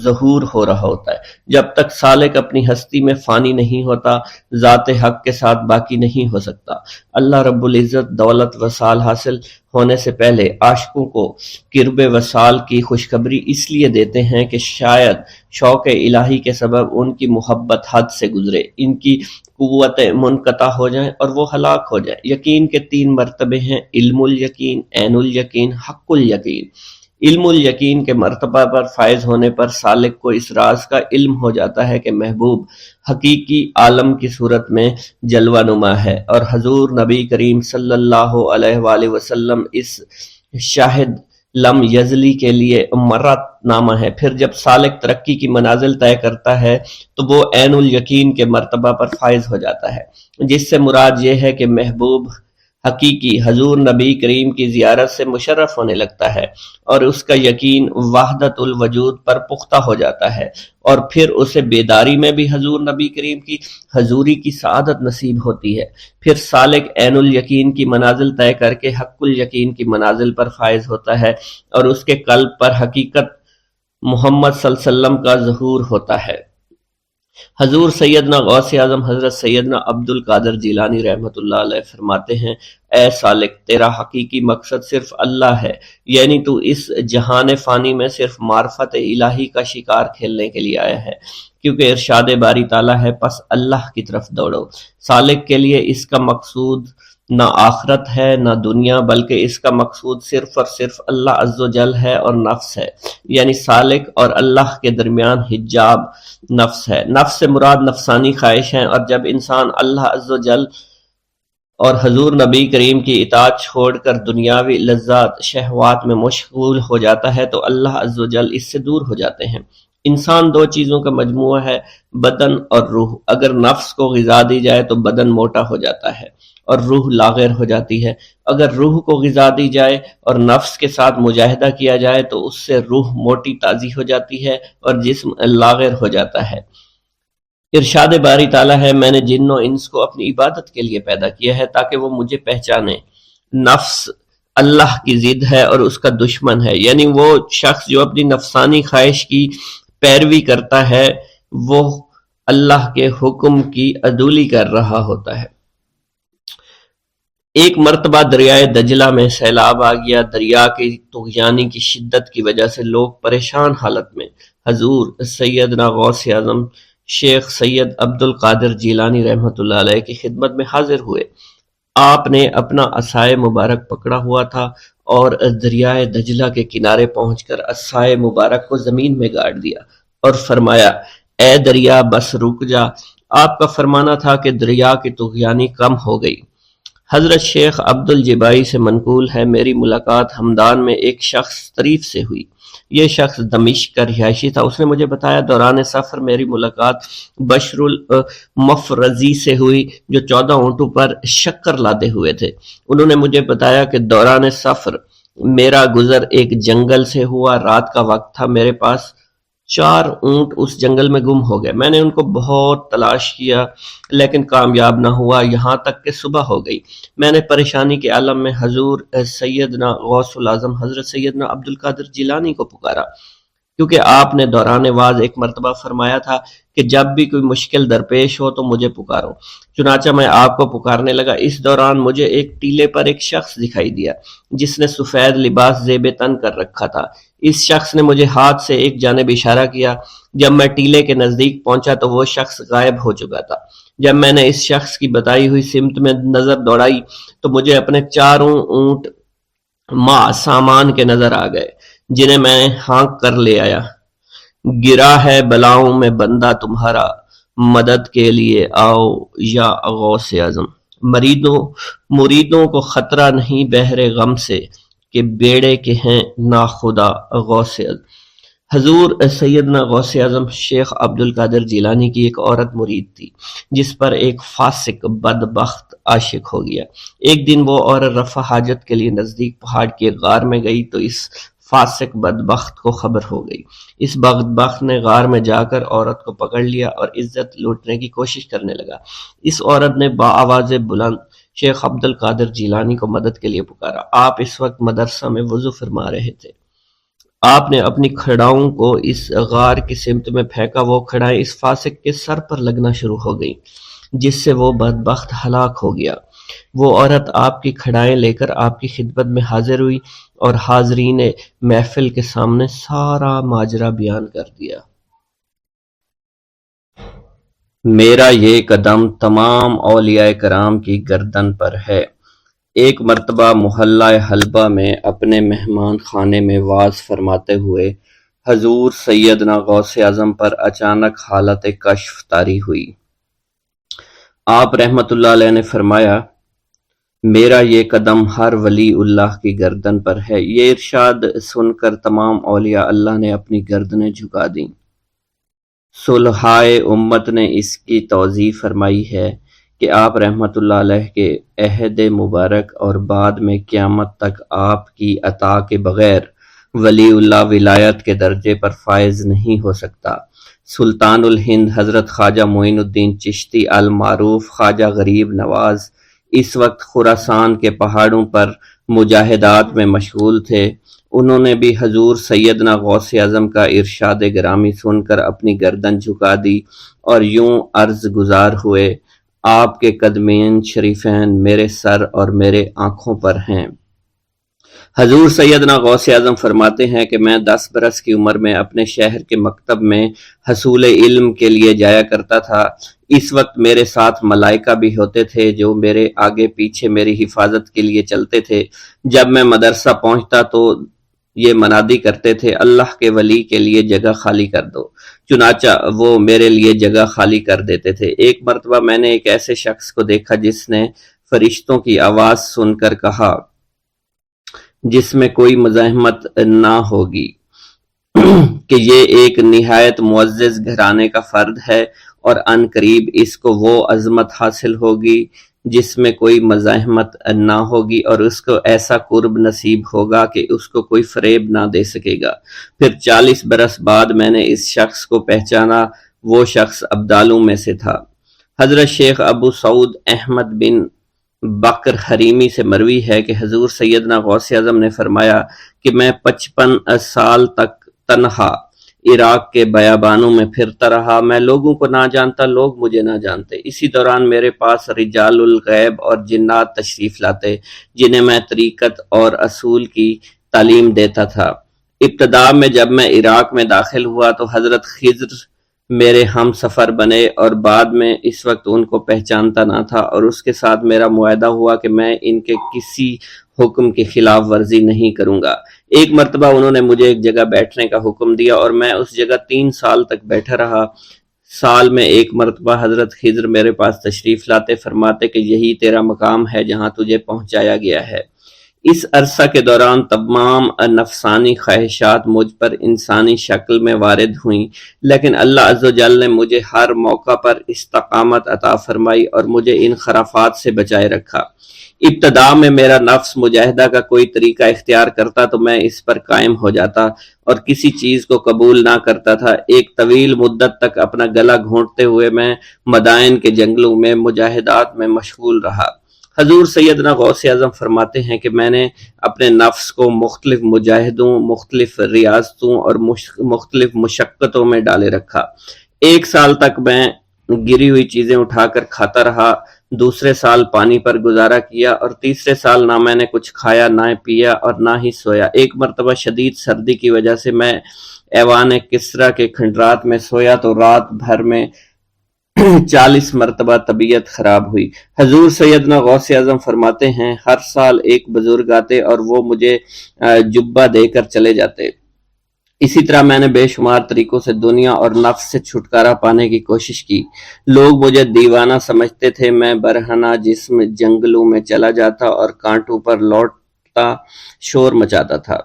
ظہور ہو رہا ہوتا ہے۔ جب تک سالک اپنی ہستی میں فانی نہیں ہوتا، ذات حق کے ساتھ باقی نہیں ہو سکتا۔ اللہ رب العزت دولت وصال حاصل ہونے سے پہلے عاشقوں کو قرب وصال کی خوشخبری اس لیے دیتے ہیں کہ شاید شوق الہی کے سبب ان کی محبت حد سے گزرے، ان کی قوتیں منقطع ہو جائیں اور وہ ہلاک ہو جائیں۔ یقین کے 3 مرتبے ہیں: علم الیقین، عین الیقین، حق الیقین۔ علم الیقین کے مرتبہ پر فائز ہونے پر سالک کو اس راز کا علم ہو جاتا ہے کہ محبوب حقیقی عالم کی صورت میں جلوہ نما ہے، اور حضور نبی کریم صلی اللہ علیہ وآلہ وسلم اس شاہد لم یزلی کے لیے مرت نامہ ہے۔ پھر جب سالک ترقی کی منازل طے کرتا ہے تو وہ عین الیقین کے مرتبہ پر فائز ہو جاتا ہے، جس سے مراد یہ ہے کہ محبوب حقیقی حضور نبی کریم کی زیارت سے مشرف ہونے لگتا ہے اور اس کا یقین وحدت الوجود پر پختہ ہو جاتا ہے، اور پھر اسے بیداری میں بھی حضور نبی کریم کی حضوری کی سعادت نصیب ہوتی ہے۔ پھر سالک عین الیقین کی منازل طے کر کے حق الیقین کی منازل پر فائز ہوتا ہے اور اس کے قلب پر حقیقت محمد صلی اللہ علیہ وسلم کا ظہور ہوتا ہے۔ حضور سیدنا غوث اعظم حضرت سیدنا عبد القادر جیلانی رحمۃ اللہ علیہ فرماتے ہیں: اے سالک، تیرا حقیقی مقصد صرف اللہ ہے، یعنی تو اس جہان فانی میں صرف معرفت الہی کا شکار کھیلنے کے لیے آیا ہے، کیونکہ ارشاد باری تعالیٰ ہے پس اللہ کی طرف دوڑو۔ سالک کے لیے اس کا مقصود نہ آخرت ہے نہ دنیا، بلکہ اس کا مقصود صرف اور صرف اللہ عز و جل ہے اور نفس ہے، یعنی سالک اور اللہ کے درمیان حجاب نفس ہے۔ نفس سے مراد نفسانی خواہش ہیں، اور جب انسان اللہ عز و جل اور حضور نبی کریم کی اطاعت چھوڑ کر دنیاوی لذات شہوات میں مشغول ہو جاتا ہے تو اللہ عز و جل اس سے دور ہو جاتے ہیں۔ انسان 2 چیزوں کا مجموعہ ہے، بدن اور روح۔ اگر نفس کو غذا دی جائے تو بدن موٹا ہو جاتا ہے اور روح لاغر ہو جاتی ہے۔ اگر روح کو غذا دی جائے اور نفس کے ساتھ مجاہدہ کیا جائے تو اس سے روح موٹی تازی ہو جاتی ہے اور جسم لاغر ہو جاتا ہے۔ ارشاد باری تعالیٰ ہے: میں نے جن و انس کو اپنی عبادت کے لیے پیدا کیا ہے تاکہ وہ مجھے پہچانے۔ نفس اللہ کی ضد ہے اور اس کا دشمن ہے، یعنی وہ شخص جو اپنی نفسانی خواہش کی پیروی کرتا ہے وہ اللہ کے حکم کی عدولی کر رہا ہوتا ہے۔ ایک مرتبہ دریائے دجلہ میں سیلاب آ گیا۔ دریا کی طغیانی کی شدت کی وجہ سے لوگ پریشان حالت میں حضور سیدنا غوث اعظم شیخ سید عبد القادر جیلانی رحمۃ اللہ علیہ کی خدمت میں حاضر ہوئے۔ آپ نے اپنا عصائے مبارک پکڑا ہوا تھا اور دریائے دجلہ کے کنارے پہنچ کر عصائے مبارک کو زمین میں گاڑ دیا اور فرمایا: اے دریا بس رک جا۔ آپ کا فرمانا تھا کہ دریا کی طغیانی کم ہو گئی۔ حضرت شیخ عبد الجبائی سے منقول ہے: میری ملاقات ہمدان میں ایک شخص طریف سے ہوئی۔ یہ شخص دمشق کا رہائشی تھا۔ اس نے مجھے بتایا دوران سفر میری ملاقات بشر المفرزی سے ہوئی جو 14 اونٹوں پر شکر لادے ہوئے تھے۔ انہوں نے مجھے بتایا کہ دوران سفر میرا گزر ایک جنگل سے ہوا۔ رات کا وقت تھا، میرے پاس 4 اونٹ اس جنگل میں گم ہو گئے۔ میں نے ان کو بہت تلاش کیا لیکن کامیاب نہ ہوا، یہاں تک کہ صبح ہو گئی۔ میں نے پریشانی کے عالم میں حضور سیدنا غوث الاعظم حضرت سیدنا عبد القادر جیلانی کو پکارا، کیونکہ آپ نے دوران واز ایک مرتبہ فرمایا تھا کہ جب بھی کوئی مشکل درپیش ہو تو مجھے پکارو۔ چنانچہ میں آپ کو پکارنے لگا۔ اس دوران مجھے ایک ٹیلے پر ایک شخص دکھائی دیا جس نے سفید لباس زیب تن کر رکھا تھا۔ اس شخص نے مجھے ہاتھ سے ایک جانب اشارہ کیا۔ جب میں ٹیلے کے نزدیک پہنچا تو وہ شخص غائب ہو چکا تھا۔ جب میں نے اس شخص کی بتائی ہوئی سمت میں نظر دوڑائی تو مجھے اپنے 4 اونٹ ماں سامان کے نظر آ گئے جنہیں میں ہانک کر لے آیا۔ گرا ہے بلاؤں میں بندہ تمہارا، مدد کے لیے آؤ یا غوث اعظم۔ مریدوں کو خطرہ نہیں بحر غم سے کہ بیڑے کے ہیں ناخدا غوث اعظم۔ حضور سیدنا غوث اعظم شیخ عبد القادر جیلانی کی ایک عورت مرید تھی جس پر ایک فاسق بدبخت عاشق ہو گیا۔ ایک دن وہ عورت رفع حاجت کے لیے نزدیک پہاڑ کے غار میں گئی تو اس فاسق بدبخت کو خبر ہو گئی۔ اس بدبخت نے غار میں جا کر عورت کو پکڑ لیا اور عزت لوٹنے کی کوشش کرنے لگا۔ اس عورت نے بآواز بلند شیخ عبد القادر جیلانی کو مدد کے لیے پکارا۔ آپ اس وقت مدرسہ میں وضو فرما رہے تھے۔ آپ نے اپنی کھڑاؤں کو اس غار کی سمت میں پھینکا، وہ کھڑائیں اس فاسق کے سر پر لگنا شروع ہو گئیں جس سے وہ بدبخت ہلاک ہو گیا۔ وہ عورت آپ کی کھڑائیں لے کر آپ کی خدمت میں حاضر ہوئی اور حاضرین محفل کے سامنے سارا ماجرا بیان کر دیا۔ میرا یہ قدم تمام اولیاء کرام کی گردن پر ہے۔ ایک مرتبہ محلہ حلبہ میں اپنے مہمان خانے میں وعظ فرماتے ہوئے حضور سیدنا غوث اعظم پر اچانک حالت کشف طاری ہوئی۔ آپ رحمت اللہ علیہ نے فرمایا، میرا یہ قدم ہر ولی اللہ کی گردن پر ہے۔ یہ ارشاد سن کر تمام اولیاء اللہ نے اپنی گردنیں جھکا دیں۔ صلحائے امت نے اس کی توضیح فرمائی ہے کہ آپ رحمت اللہ علیہ کے عہد مبارک اور بعد میں قیامت تک آپ کی عطا کے بغیر ولی اللہ ولایت کے درجے پر فائز نہیں ہو سکتا۔ سلطان الہند حضرت خواجہ معین الدین چشتی المعروف خواجہ غریب نواز اس وقت خراسان کے پہاڑوں پر مجاہدات میں مشغول تھے۔ انہوں نے بھی حضور سیدنا غوث اعظم کا ارشاد گرامی سن کر اپنی گردن جھکا دی اور یوں عرض گزار ہوئے، آپ کے قدمین شریفین میرے سر اور میرے آنکھوں پر ہیں۔ حضور سیدنا غوث اعظم فرماتے ہیں کہ میں 10 برس کی عمر میں اپنے شہر کے مکتب میں حصول علم کے لیے جایا کرتا تھا۔ اس وقت میرے ساتھ ملائکہ بھی ہوتے تھے جو میرے آگے پیچھے میری حفاظت کے لیے چلتے تھے۔ جب میں مدرسہ پہنچتا تو یہ منادی کرتے تھے، اللہ کے ولی کے لیے جگہ خالی کر دو، چنانچہ وہ میرے لیے جگہ خالی کر دیتے تھے۔ ایک مرتبہ میں نے ایک ایسے شخص کو دیکھا جس نے فرشتوں کی آواز سن کر کہا، جس میں کوئی مزاحمت نہ ہوگی، کہ یہ ایک نہایت معزز گھرانے کا فرد ہے اور عن قریب اس کو وہ عظمت حاصل ہوگی جس میں کوئی مزاحمت نہ ہوگی اور اس کو ایسا قرب نصیب ہوگا کہ اس کو کوئی فریب نہ دے سکے گا۔ پھر 40 برس بعد میں نے اس شخص کو پہچانا، وہ شخص ابدالوں میں سے تھا۔ حضرت شیخ ابو سعود احمد بن بکر حریمی سے مروی ہے کہ حضور سیدنا غوث اعظم نے فرمایا کہ میں 55 سال تک تنہا عراق کے بیابانوں میں پھرتا رہا، میں لوگوں کو نہ جانتا، لوگ مجھے نہ جانتے۔ اسی دوران میرے پاس رجال الغیب اور جنات تشریف لاتے جنہیں میں طریقت اور اصول کی تعلیم دیتا تھا۔ ابتدا میں جب میں عراق میں داخل ہوا تو حضرت خضر میرے ہم سفر بنے اور بعد میں اس وقت ان کو پہچانتا نہ تھا اور اس کے ساتھ میرا معاہدہ ہوا کہ میں ان کے کسی حکم کی خلاف ورزی نہیں کروں گا۔ ایک مرتبہ انہوں نے مجھے ایک جگہ بیٹھنے کا حکم دیا اور میں اس جگہ 3 سال تک بیٹھا رہا۔ سال میں ایک مرتبہ حضرت خضر میرے پاس تشریف لاتے، فرماتے کہ یہی تیرا مقام ہے جہاں تجھے پہنچایا گیا ہے۔ اس عرصہ کے دوران تمام نفسانی خواہشات مجھ پر انسانی شکل میں وارد ہوئیں، لیکن اللہ عز و جل نے مجھے ہر موقع پر استقامت عطا فرمائی اور مجھے ان خرافات سے بچائے رکھا۔ ابتدا میں میرا نفس مجاہدہ کا کوئی طریقہ اختیار کرتا تو میں اس پر قائم ہو جاتا اور کسی چیز کو قبول نہ کرتا تھا۔ ایک طویل مدت تک اپنا گلا گھونٹتے ہوئے میں مدائن کے جنگلوں میں مجاہدات میں مشغول رہا۔ حضور سیدنا غوث اعظم فرماتے ہیں کہ میں نے اپنے نفس کو مختلف مجاہدوں، مختلف ریاضتوں اور مختلف مشقتوں میں ڈالے رکھا۔ 1 سال تک میں گری ہوئی چیزیں اٹھا کر کھاتا رہا، دوسرے سال پانی پر گزارا کیا اور تیسرے سال نہ میں نے کچھ کھایا، نہ پیا اور نہ ہی سویا۔ ایک مرتبہ شدید سردی کی وجہ سے میں ایوان کسریٰ کے کھنڈرات میں سویا تو رات بھر میں 40 مرتبہ طبیعت خراب ہوئی۔ حضور سیدنا غوث اعظم فرماتے ہیں، ہر سال ایک بزرگ آتے اور وہ مجھے جبہ دے کر چلے جاتے۔ اسی طرح میں نے بے شمار طریقوں سے دنیا اور نفس سے چھٹکارا پانے کی کوشش کی۔ لوگ مجھے دیوانہ سمجھتے تھے۔ میں برہنہ جسم جنگلوں میں چلا جاتا اور کانٹوں پر لوٹتا شور مچاتا تھا۔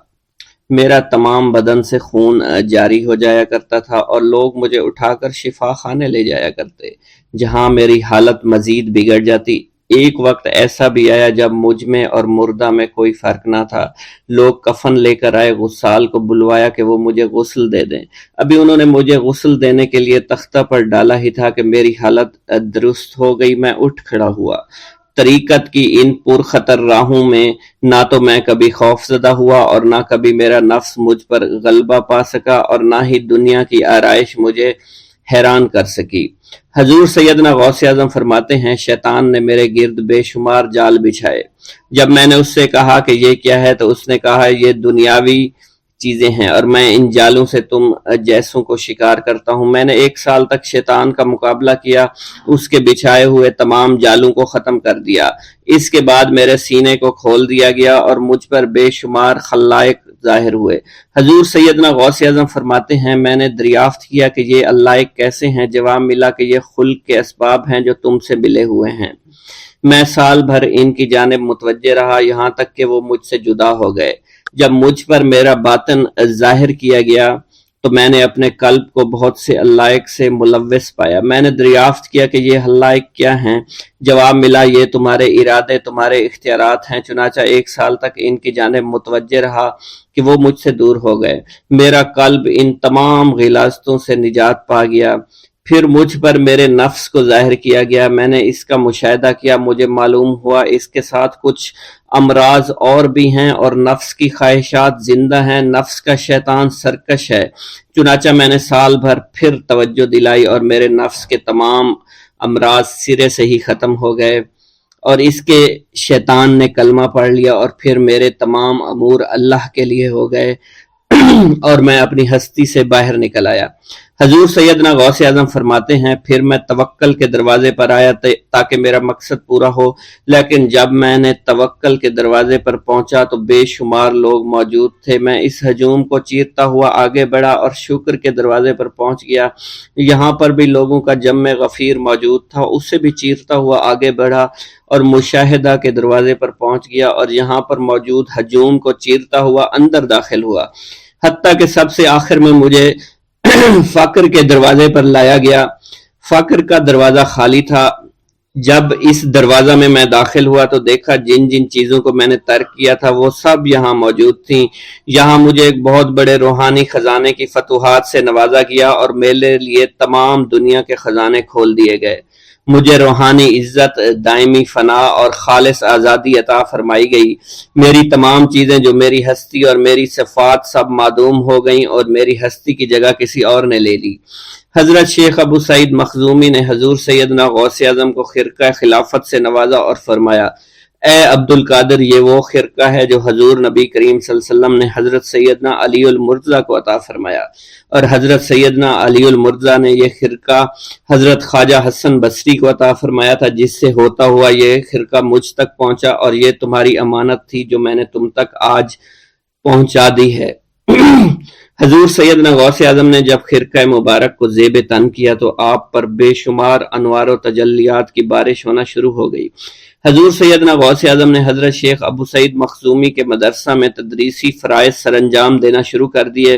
میرا تمام بدن سے خون جاری ہو جایا کرتا تھا اور لوگ مجھے اٹھا کر شفا خانے لے جایا کرتے، جہاں میری حالت مزید بگڑ جاتی۔ ایک وقت ایسا بھی آیا جب مجھ میں اور مردہ میں کوئی فرق نہ تھا۔ لوگ کفن لے کر آئے، غسال کو بلوایا کہ وہ مجھے غسل دے دیں۔ ابھی انہوں نے مجھے غسل دینے کے لیے تختہ پر ڈالا ہی تھا کہ میری حالت درست ہو گئی۔ میں اٹھ کھڑا ہوا، طریقت کی ان پرخطر راہوں میں نہ تو میں کبھی خوف زدہ ہوا اور نہ کبھی میرا نفس مجھ پر غلبہ پا سکا اور نہ ہی دنیا کی آرائش مجھے حیران کر سکی۔ حضور سیدنا غوث اعظم فرماتے ہیں شیطان نے میرے گرد بے شمار جال بچھائے۔ جب میں نے اس سے کہا کہ یہ کیا ہے تو اس نے کہا یہ دنیاوی چیزیں ہیں اور میں ان جالوں سے تم جیسوں کو شکار کرتا ہوں۔ میں نے 1 سال تک شیطان کا مقابلہ کیا، اس کے بچھائے ہوئے تمام جالوں کو ختم کر دیا۔ اس کے بعد میرے سینے کو کھول دیا گیا اور مجھ پر بے شمار خلائق ظاہر ہوئے۔ حضور سیدنا غوث اعظم فرماتے ہیں میں نے دریافت کیا کہ یہ علائق کیسے ہیں؟ جواب ملا کہ یہ خلق کے اسباب ہیں جو تم سے ملے ہوئے ہیں۔ میں سال بھر ان کی جانب متوجہ رہا یہاں تک کہ وہ مجھ سے جدا ہو گئے۔ جب مجھ پر میرا باطن ظاہر کیا گیا تو میں نے اپنے قلب کو بہت سے علائق سے ملوث پایا۔ میں نے دریافت کیا کہ یہ علائق کیا ہیں؟ جواب ملا یہ تمہارے ارادے، تمہارے اختیارات ہیں۔ چنانچہ 1 سال تک ان کی جانب متوجہ رہا کہ وہ مجھ سے دور ہو گئے۔ میرا قلب ان تمام غلاظتوں سے نجات پا گیا۔ پھر مجھ پر میرے نفس کو ظاہر کیا گیا، میں نے اس کا مشاہدہ کیا، مجھے معلوم ہوا اس کے ساتھ کچھ امراض اور بھی ہیں اور نفس کی خواہشات زندہ ہیں، نفس کا شیطان سرکش ہے۔ چنانچہ میں نے سال بھر پھر توجہ دلائی اور میرے نفس کے تمام امراض سرے سے ہی ختم ہو گئے اور اس کے شیطان نے کلمہ پڑھ لیا اور پھر میرے تمام امور اللہ کے لیے ہو گئے اور میں اپنی ہستی سے باہر نکل آیا۔ حضور سیدنا غوث اعظم فرماتے ہیں پھر میں توکل کے دروازے پر آیا تاکہ میرا مقصد پورا ہو، لیکن جب میں نے توکل کے دروازے پر پہنچا تو بے شمار لوگ موجود تھے۔ میں اس ہجوم کو چیرتا ہوا آگے بڑھا اور شکر کے دروازے پر پہنچ گیا۔ یہاں پر بھی لوگوں کا جمع غفیر موجود تھا، اسے بھی چیرتا ہوا آگے بڑھا اور مشاہدہ کے دروازے پر پہنچ گیا اور یہاں پر موجود ہجوم کو چیرتا ہوا اندر داخل ہوا، حتیٰ کہ سب سے آخر میں مجھے فقر کے دروازے پر لایا گیا۔ فقر کا دروازہ خالی تھا۔ جب اس دروازہ میں میں داخل ہوا تو دیکھا جن جن چیزوں کو میں نے ترک کیا تھا وہ سب یہاں موجود تھیں۔ یہاں مجھے ایک بہت بڑے روحانی خزانے کی فتوحات سے نوازا گیا اور میرے لیے تمام دنیا کے خزانے کھول دیے گئے۔ مجھے روحانی عزت، دائمی فنا اور خالص آزادی عطا فرمائی گئی۔ میری تمام چیزیں جو میری ہستی اور میری صفات سب معدوم ہو گئیں اور میری ہستی کی جگہ کسی اور نے لے لی۔ حضرت شیخ ابو سعید مخزومی نے حضور سیدنا غوث اعظم کو خرقہ خلافت سے نوازا اور فرمایا اے عبد القادر، یہ وہ خرقہ ہے جو حضور نبی کریم صلی اللہ علیہ وسلم نے حضرت سیدنا علی المرتضیٰ کو عطا فرمایا، اور حضرت سیدنا علی المرتضیٰ نے یہ خرقہ حضرت خواجہ حسن بصری کو عطا فرمایا تھا، جس سے ہوتا ہوا یہ خرقہ مجھ تک پہنچا، اور یہ تمہاری امانت تھی جو میں نے تم تک آج پہنچا دی ہے۔ حضور سیدنا غوث اعظم نے جب خرقہ مبارک کو زیب تن کیا تو آپ پر بے شمار انوار و تجلیات کی بارش ہونا شروع ہو گئی۔ حضور سیدنا غوث اعظم نے حضرت شیخ ابو سعید مخزومی کے مدرسہ میں تدریسی فرائض سر انجام دینا شروع کر دیے۔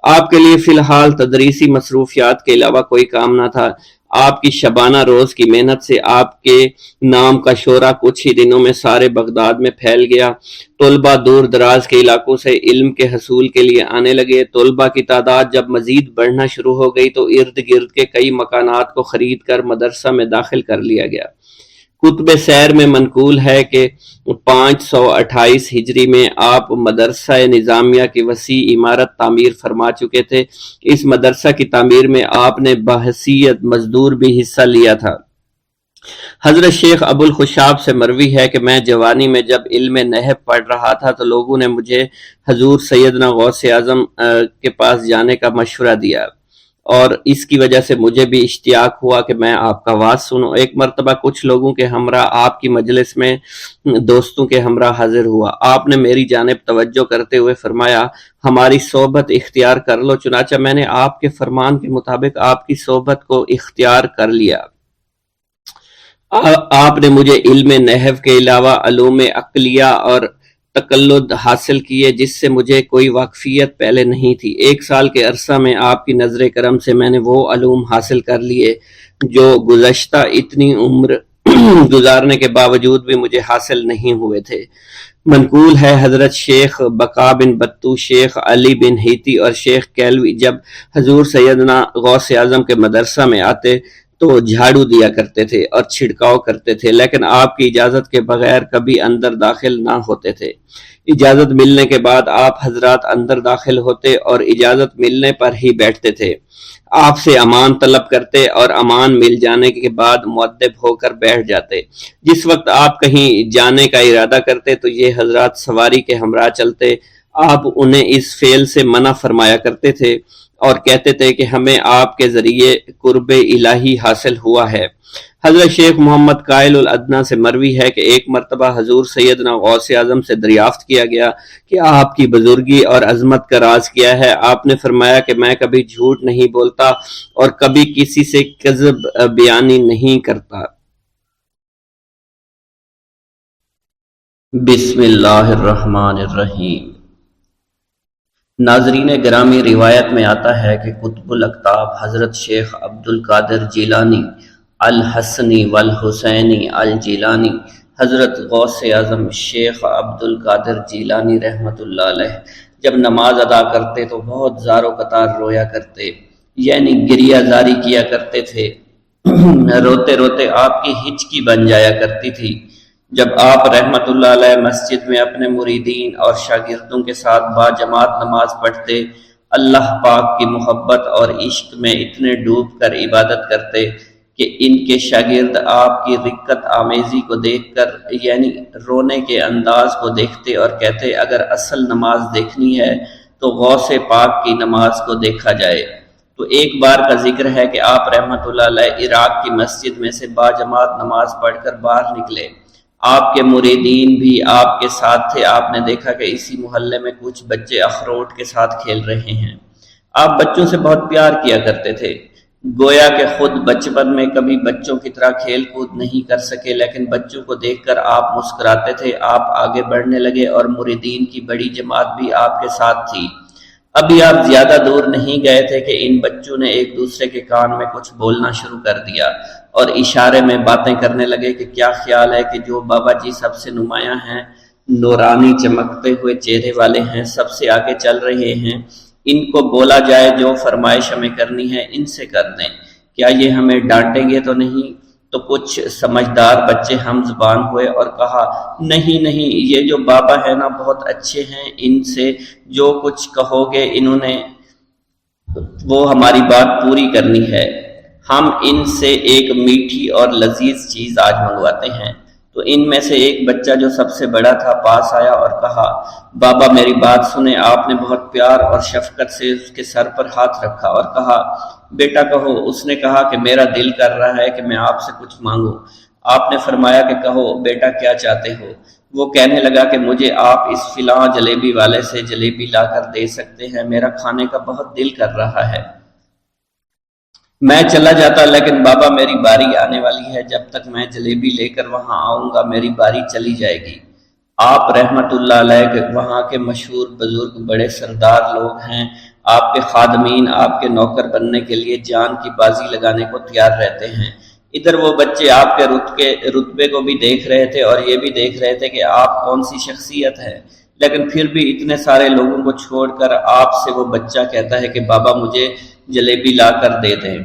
آپ کے لیے فی الحال تدریسی مصروفیات کے علاوہ کوئی کام نہ تھا۔ آپ کی شبانہ روز کی محنت سے آپ کے نام کا شعرہ کچھ ہی دنوں میں سارے بغداد میں پھیل گیا۔ طلبہ دور دراز کے علاقوں سے علم کے حصول کے لیے آنے لگے۔ طلبہ کی تعداد جب مزید بڑھنا شروع ہو گئی تو ارد گرد کے کئی مکانات کو خرید کر مدرسہ میں داخل کر لیا گیا۔ کتب سیر میں منقول ہے کہ 528 ہجری میں آپ مدرسہ نظامیہ کی وسیع عمارت تعمیر فرما چکے تھے۔ اس مدرسہ کی تعمیر میں آپ نے بحیثیت مزدور بھی حصہ لیا تھا۔ حضرت شیخ ابو الخشاب سے مروی ہے کہ میں جوانی میں جب علم نحو پڑھ رہا تھا تو لوگوں نے مجھے حضور سیدنا غوث اعظم کے پاس جانے کا مشورہ دیا، اور اس کی وجہ سے مجھے بھی اشتیاق ہوا کہ میں آپ کا واعظ سنوں۔ ایک مرتبہ کچھ لوگوں کے ہمراہ آپ کی مجلس میں دوستوں کے ہمراہ حاضر ہوا۔ آپ نے میری جانب توجہ کرتے ہوئے فرمایا ہماری صحبت اختیار کر لو۔ چنانچہ میں نے آپ کے فرمان کے مطابق آپ کی صحبت کو اختیار کر لیا۔ آپ نے مجھے علم نحو کے علاوہ علوم عقلیہ اور تقلد حاصل کیے جس سے مجھے کوئی واقفیت پہلے نہیں تھی۔ 1 سال کے عرصہ میں آپ کی نظر کرم سے میں نے وہ علوم حاصل کر لیے جو گزشتہ اتنی عمر گزارنے کے باوجود بھی مجھے حاصل نہیں ہوئے تھے۔ منقول ہے حضرت شیخ بقا بن بطو، شیخ علی بن ہیتی اور شیخ کیلوی جب حضور سیدنا غوث اعظم کے مدرسہ میں آتے تو جھاڑو دیا کرتے تھے اور چھڑکاؤ کرتے تھے، لیکن آپ کی اجازت کے بغیر کبھی اندر داخل نہ ہوتے تھے۔ اجازت ملنے کے بعد آپ حضرات اندر داخل ہوتے اور اجازت ملنے پر ہی بیٹھتے تھے۔ آپ سے امان طلب کرتے اور امان مل جانے کے بعد مؤدب ہو کر بیٹھ جاتے۔ جس وقت آپ کہیں جانے کا ارادہ کرتے تو یہ حضرات سواری کے ہمراہ چلتے۔ آپ انہیں اس فعل سے منع فرمایا کرتے تھے اور کہتے تھے کہ ہمیں آپ کے ذریعے قرب الہی حاصل ہوا ہے۔ حضرت شیخ محمد قائل الادنیٰ سے مروی ہے کہ ایک مرتبہ حضور سیدنا غوث اعظم سے دریافت کیا گیا کہ آپ کی بزرگی اور عظمت کا راز کیا ہے؟ آپ نے فرمایا کہ میں کبھی جھوٹ نہیں بولتا اور کبھی کسی سے کذب بیانی نہیں کرتا۔ بسم اللہ الرحمن الرحیم۔ ناظرین گرامی، روایت میں آتا ہے کہ قطب الاقطاب حضرت شیخ عبد القادر جیلانی الحسنی والحسینی الجیلانی، حضرت غوث اعظم شیخ عبد القادر جیلانی رحمۃ اللہ علیہ جب نماز ادا کرتے تو بہت زار و قطار رویا کرتے، یعنی گریہ زاری کیا کرتے تھے۔ روتے روتے آپ کی ہچکی بن جایا کرتی تھی۔ جب آپ رحمت اللہ علیہ مسجد میں اپنے مریدین اور شاگردوں کے ساتھ با جماعت نماز پڑھتے، اللہ پاک کی محبت اور عشق میں اتنے ڈوب کر عبادت کرتے کہ ان کے شاگرد آپ کی رقت آمیزی کو دیکھ کر، یعنی رونے کے انداز کو دیکھتے اور کہتے اگر اصل نماز دیکھنی ہے تو غوث پاک کی نماز کو دیکھا جائے۔ تو ایک بار کا ذکر ہے کہ آپ رحمت اللہ علیہ عراق کی مسجد میں سے با جماعت نماز پڑھ کر باہر نکلے۔ آپ کے مریدین بھی آپ کے ساتھ تھے۔ آپ نے دیکھا کہ اسی محلے میں کچھ بچے اخروٹ کے ساتھ کھیل رہے ہیں۔ آپ بچوں سے بہت پیار کیا کرتے تھے، گویا کہ خود بچپن میں کبھی بچوں کی طرح کھیل کود نہیں کر سکے، لیکن بچوں کو دیکھ کر آپ مسکراتے تھے۔ آپ آگے بڑھنے لگے اور مریدین کی بڑی جماعت بھی آپ کے ساتھ تھی۔ ابھی آپ زیادہ دور نہیں گئے تھے کہ ان بچوں نے ایک دوسرے کے کان میں کچھ بولنا شروع کر دیا اور اشارے میں باتیں کرنے لگے کہ کیا خیال ہے کہ جو بابا جی سب سے نمایاں ہیں، نورانی چمکتے ہوئے چہرے والے ہیں، سب سے آگے چل رہے ہیں، ان کو بولا جائے جو فرمائش ہمیں کرنی ہے ان سے کر دیں، کیا یہ ہمیں ڈانٹیں گے تو نہیں؟ تو کچھ سمجھدار بچے ہم زبان ہوئے اور کہا نہیں نہیں، یہ جو بابا ہے نا بہت اچھے ہیں، ان سے جو کچھ کہو گے انہوں نے وہ ہماری بات پوری کرنی ہے، ہم ان سے ایک میٹھی اور لذیذ چیز آج منگواتے ہیں۔ تو ان میں سے ایک بچہ جو سب سے بڑا تھا پاس آیا اور کہا بابا میری بات سنیں۔ آپ نے بہت پیار اور شفقت سے اس کے سر پر ہاتھ رکھا اور کہا بیٹا کہو۔ اس نے کہا کہ میرا دل کر رہا ہے کہ میں آپ سے کچھ مانگوں۔ آپ نے فرمایا کہ کہو بیٹا کیا چاہتے ہو؟ وہ کہنے لگا کہ مجھے آپ اس فلاں جلیبی والے سے جلیبی لا کر دے سکتے ہیں، میرا کھانے کا بہت دل کر رہا ہے۔ میں چلا جاتا لیکن بابا میری باری آنے والی ہے، جب تک میں جلیبی لے کر وہاں آؤں گا میری باری چلی جائے گی۔ آپ رحمت اللہ علیہ کے وہاں کے مشہور بزرگ بڑے سردار لوگ ہیں، آپ کے خادمین آپ کے نوکر بننے کے لیے جان کی بازی لگانے کو تیار رہتے ہیں۔ ادھر وہ بچے آپ کے رتبے کو بھی دیکھ رہے تھے اور یہ بھی دیکھ رہے تھے کہ آپ کون سی شخصیت ہے، لیکن پھر بھی اتنے سارے لوگوں کو چھوڑ کر آپ سے وہ بچہ کہتا ہے کہ بابا مجھے جلیبی لا کر دے دیں۔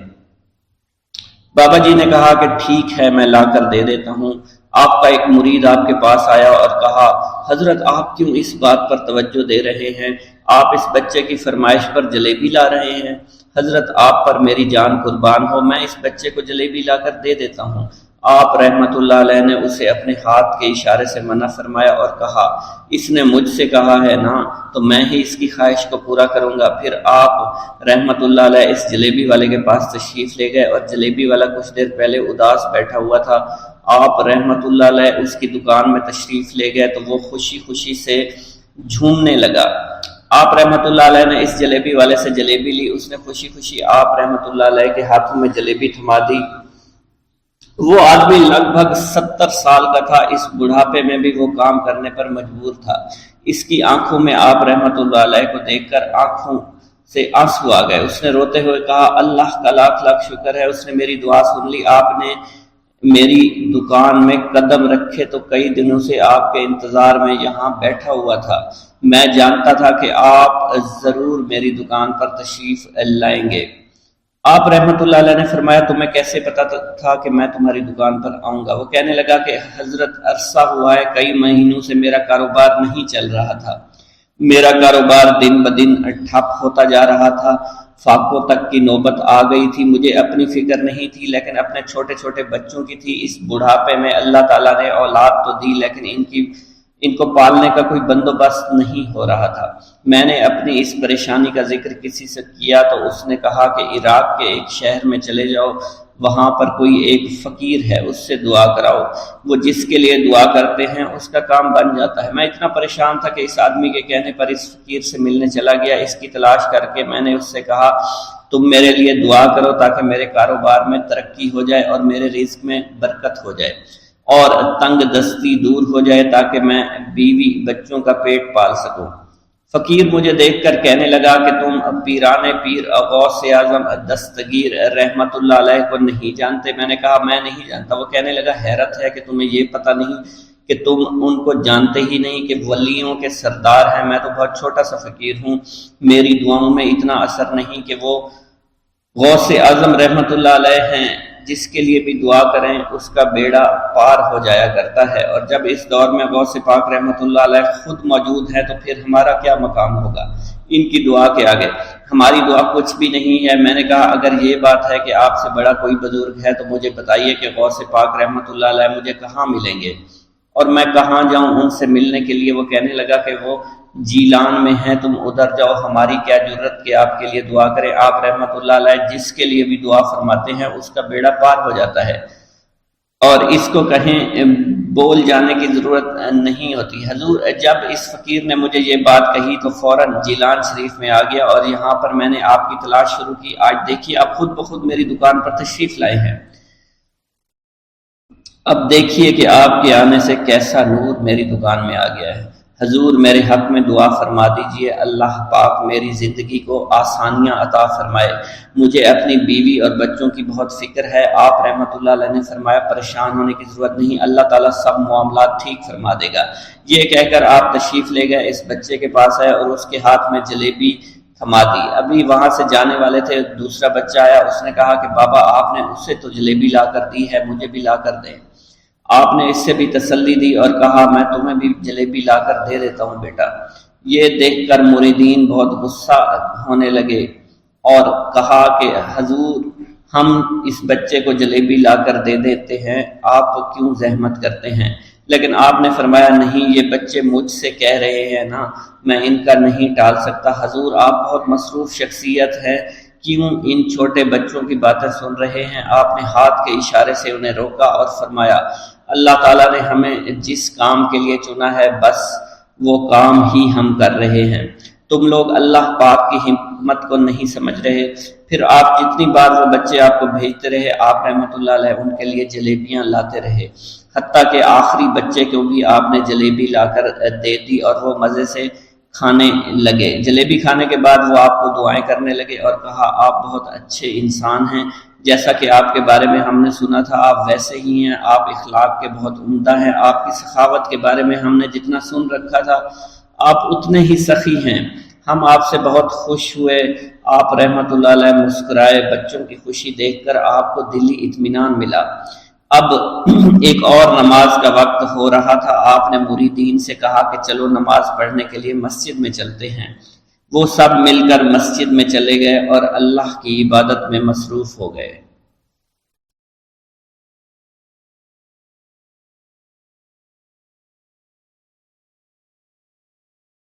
بابا جی نے کہا کہ ٹھیک ہے میں لا کر دے دیتا ہوں۔ آپ کا ایک مرید آپ کے پاس آیا اور کہا حضرت آپ کیوں اس بات پر توجہ دے رہے ہیں؟ آپ اس بچے کی فرمائش پر جلیبی لا رہے ہیں۔ حضرت آپ پر میری جان قربان ہو، میں اس بچے کو جلیبی لا کر دے دیتا ہوں۔ آپ رحمت اللہ علیہ نے اسے اپنے ہاتھ کے اشارے سے منع فرمایا اور کہا اس نے مجھ سے کہا ہے نا تو میں ہی اس کی خواہش کو پورا کروں گا۔ پھر آپ رحمت اللہ علیہ اس جلیبی والے کے پاس تشریف لے گئے اور جلیبی والا کچھ دیر پہلے اداس بیٹھا ہوا تھا۔ آپ رحمت اللہ علیہ اس کی دکان میں تشریف لے گئے تو وہ خوشی خوشی سے جھومنے لگا۔ آپ رحمت اللہ علیہ نے اس جلیبی والے سے جلیبی لی، اس نے خوشی خوشی آپ رحمت اللہ علیہ کے ہاتھوں میں جلیبی تھما دی۔ وہ آدمی لگ بھگ 70 سال کا تھا، اس بڑھاپے میں بھی وہ کام کرنے پر مجبور تھا۔ اس کی آنکھوں میں آپ رحمت اللہ علیہ کو دیکھ کر آنکھوں سے آنسو آ گئے۔ اس نے روتے ہوئے کہا اللہ کا لاکھ لاکھ شکر ہے، اس نے میری دعا سن لی۔ آپ نے میری دکان میں قدم رکھے تو کئی دنوں سے آپ کے انتظار میں یہاں بیٹھا ہوا تھا۔ میں جانتا تھا کہ آپ ضرور میری دکان پر تشریف لائیں گے۔ آپ رحمت اللہ علیہ نے فرمایا تمہیں کیسے پتا تھا کہ میں تمہاری دکان پر آؤں گا؟ وہ کہنے لگا کہ حضرت عرصہ ہوا ہے، کئی مہینوں سے میرا کاروبار نہیں چل رہا تھا، میرا کاروبار دن بدن ٹھپ ہوتا جا رہا تھا، فاقوں تک کی نوبت آ گئی تھی، مجھے اپنی فکر نہیں تھی لیکن اپنے چھوٹے چھوٹے بچوں کی تھی۔ اس بڑھاپے میں اللہ تعالیٰ نے اولاد تو دی لیکن ان کو پالنے کا کوئی بندوبست نہیں ہو رہا تھا۔ میں نے اپنی اس پریشانی کا ذکر کسی سے کیا تو اس نے کہا کہ عراق کے ایک شہر میں چلے جاؤ، وہاں پر کوئی ایک فقیر ہے، اس سے دعا کراؤ، وہ جس کے لیے دعا کرتے ہیں اس کا کام بن جاتا ہے۔ میں اتنا پریشان تھا کہ اس آدمی کے کہنے پر اس فقیر سے ملنے چلا گیا۔ اس کی تلاش کر کے میں نے اس سے کہا تم میرے لیے دعا کرو تاکہ میرے کاروبار میں ترقی ہو جائے اور میرے رزق میں برکت ہو جائے اور تنگ دستی دور ہو جائے تاکہ میں بیوی بچوں کا پیٹ پال سکوں۔ فقیر مجھے دیکھ کر کہنے لگا کہ تم پیران پیر غوث اعظم دستگیر رحمت اللہ علیہ کو نہیں جانتے؟ میں نے کہا میں نہیں جانتا۔ وہ کہنے لگا حیرت ہے کہ تمہیں یہ پتہ نہیں کہ تم ان کو جانتے ہی نہیں کہ ولیوں کے سردار ہیں۔ میں تو بہت چھوٹا سا فقیر ہوں، میری دعاؤں میں اتنا اثر نہیں کہ وہ غوث اعظم رحمت اللہ علیہ ہیں، جس کے لیے بھی دعا کریں اس کا بیڑا پار ہو جایا کرتا ہے، اور جب اس دور میں غوث پاک رحمت اللہ علیہ خود موجود ہے تو پھر ہمارا کیا مقام ہوگا ان کی دعا کے آگے؟ ہماری دعا کچھ بھی نہیں ہے۔ میں نے کہا اگر یہ بات ہے کہ آپ سے بڑا کوئی بزرگ ہے تو مجھے بتائیے کہ غوث پاک رحمت اللہ علیہ مجھے کہاں ملیں گے اور میں کہاں جاؤں ان سے ملنے کے لیے؟ وہ کہنے لگا کہ وہ جیلان میں ہیں، تم ادھر جاؤ، ہماری کیا ضرورت کہ آپ کے لیے دعا کریں؟ آپ رحمت اللہ علیہ جس کے لیے بھی دعا فرماتے ہیں اس کا بیڑا پار ہو جاتا ہے اور اس کو کہیں بول جانے کی ضرورت نہیں ہوتی۔ حضور جب اس فقیر نے مجھے یہ بات کہی تو فوراً جیلان شریف میں آ گیا اور یہاں پر میں نے آپ کی تلاش شروع کی۔ آج دیکھیے آپ خود بخود میری دکان پر تشریف لائے ہیں، اب دیکھیے کہ آپ کے آنے سے کیسا نور میری دکان میں آ گیا ہے۔ حضور میرے حق میں دعا فرما دیجئے، اللہ پاک میری زندگی کو آسانیاں عطا فرمائے، مجھے اپنی بیوی اور بچوں کی بہت فکر ہے۔ آپ رحمت اللہ علیہ نے فرمایا پریشان ہونے کی ضرورت نہیں، اللہ تعالیٰ سب معاملات ٹھیک فرما دے گا۔ یہ کہہ کر آپ تشریف لے گئے، اس بچے کے پاس آئے اور اس کے ہاتھ میں جلیبی تھما دی۔ ابھی وہاں سے جانے والے تھے، دوسرا بچہ آیا، اس نے کہا کہ بابا آپ نے اسے تو جلیبی لا کر دی ہے، مجھے بھی لا کر دیں۔ آپ نے اس سے بھی تسلی دی اور کہا میں تمہیں بھی جلیبی لا کر دے دیتا ہوں بیٹا۔ یہ دیکھ کر مریدین بہت غصہ ہونے لگے اور کہا کہ حضور ہم اس بچے کو جلیبی لا کر دے دیتے ہیں، آپ کیوں زحمت کرتے ہیں؟ لیکن آپ نے فرمایا نہیں، یہ بچے مجھ سے کہہ رہے ہیں نا، میں ان کا نہیں ٹال سکتا۔ حضور آپ بہت مصروف شخصیت ہے، کیوں ان چھوٹے بچوں کی باتیں سن رہے ہیں؟ آپ نے ہاتھ کے اشارے سے انہیں روکا اور فرمایا اللہ تعالیٰ نے ہمیں جس کام کے لیے چنا ہے بس وہ کام ہی ہم کر رہے ہیں، تم لوگ اللہ پاک کی حکمت کو نہیں سمجھ رہے۔ پھر آپ جتنی بار وہ بچے آپ کو بھیجتے رہے، آپ رحمت اللہ علیہ ان کے لیے جلیبیاں لاتے رہے، حتیٰ کہ آخری بچے کو بھی آپ نے جلیبی لا کر دے دی اور وہ مزے سے کھانے لگے۔ جلیبی کھانے کے بعد وہ آپ کو دعائیں کرنے لگے اور کہا آپ بہت اچھے انسان ہیں، جیسا کہ آپ کے بارے میں ہم نے سنا تھا آپ ویسے ہی ہیں، آپ اخلاق کے بہت عمدہ ہیں، آپ کی سخاوت کے بارے میں ہم نے جتنا سن رکھا تھا آپ اتنے ہی سخی ہیں، ہم آپ سے بہت خوش ہوئے۔ آپ رحمت اللہ علیہ مسکرائے، بچوں کی خوشی دیکھ کر آپ کو دلی اطمینان ملا۔ اب ایک اور نماز کا وقت ہو رہا تھا، آپ نے مریدین سے کہا کہ چلو نماز پڑھنے کے لیے مسجد میں چلتے ہیں۔ وہ سب مل کر مسجد میں چلے گئے اور اللہ کی عبادت میں مصروف ہو گئے۔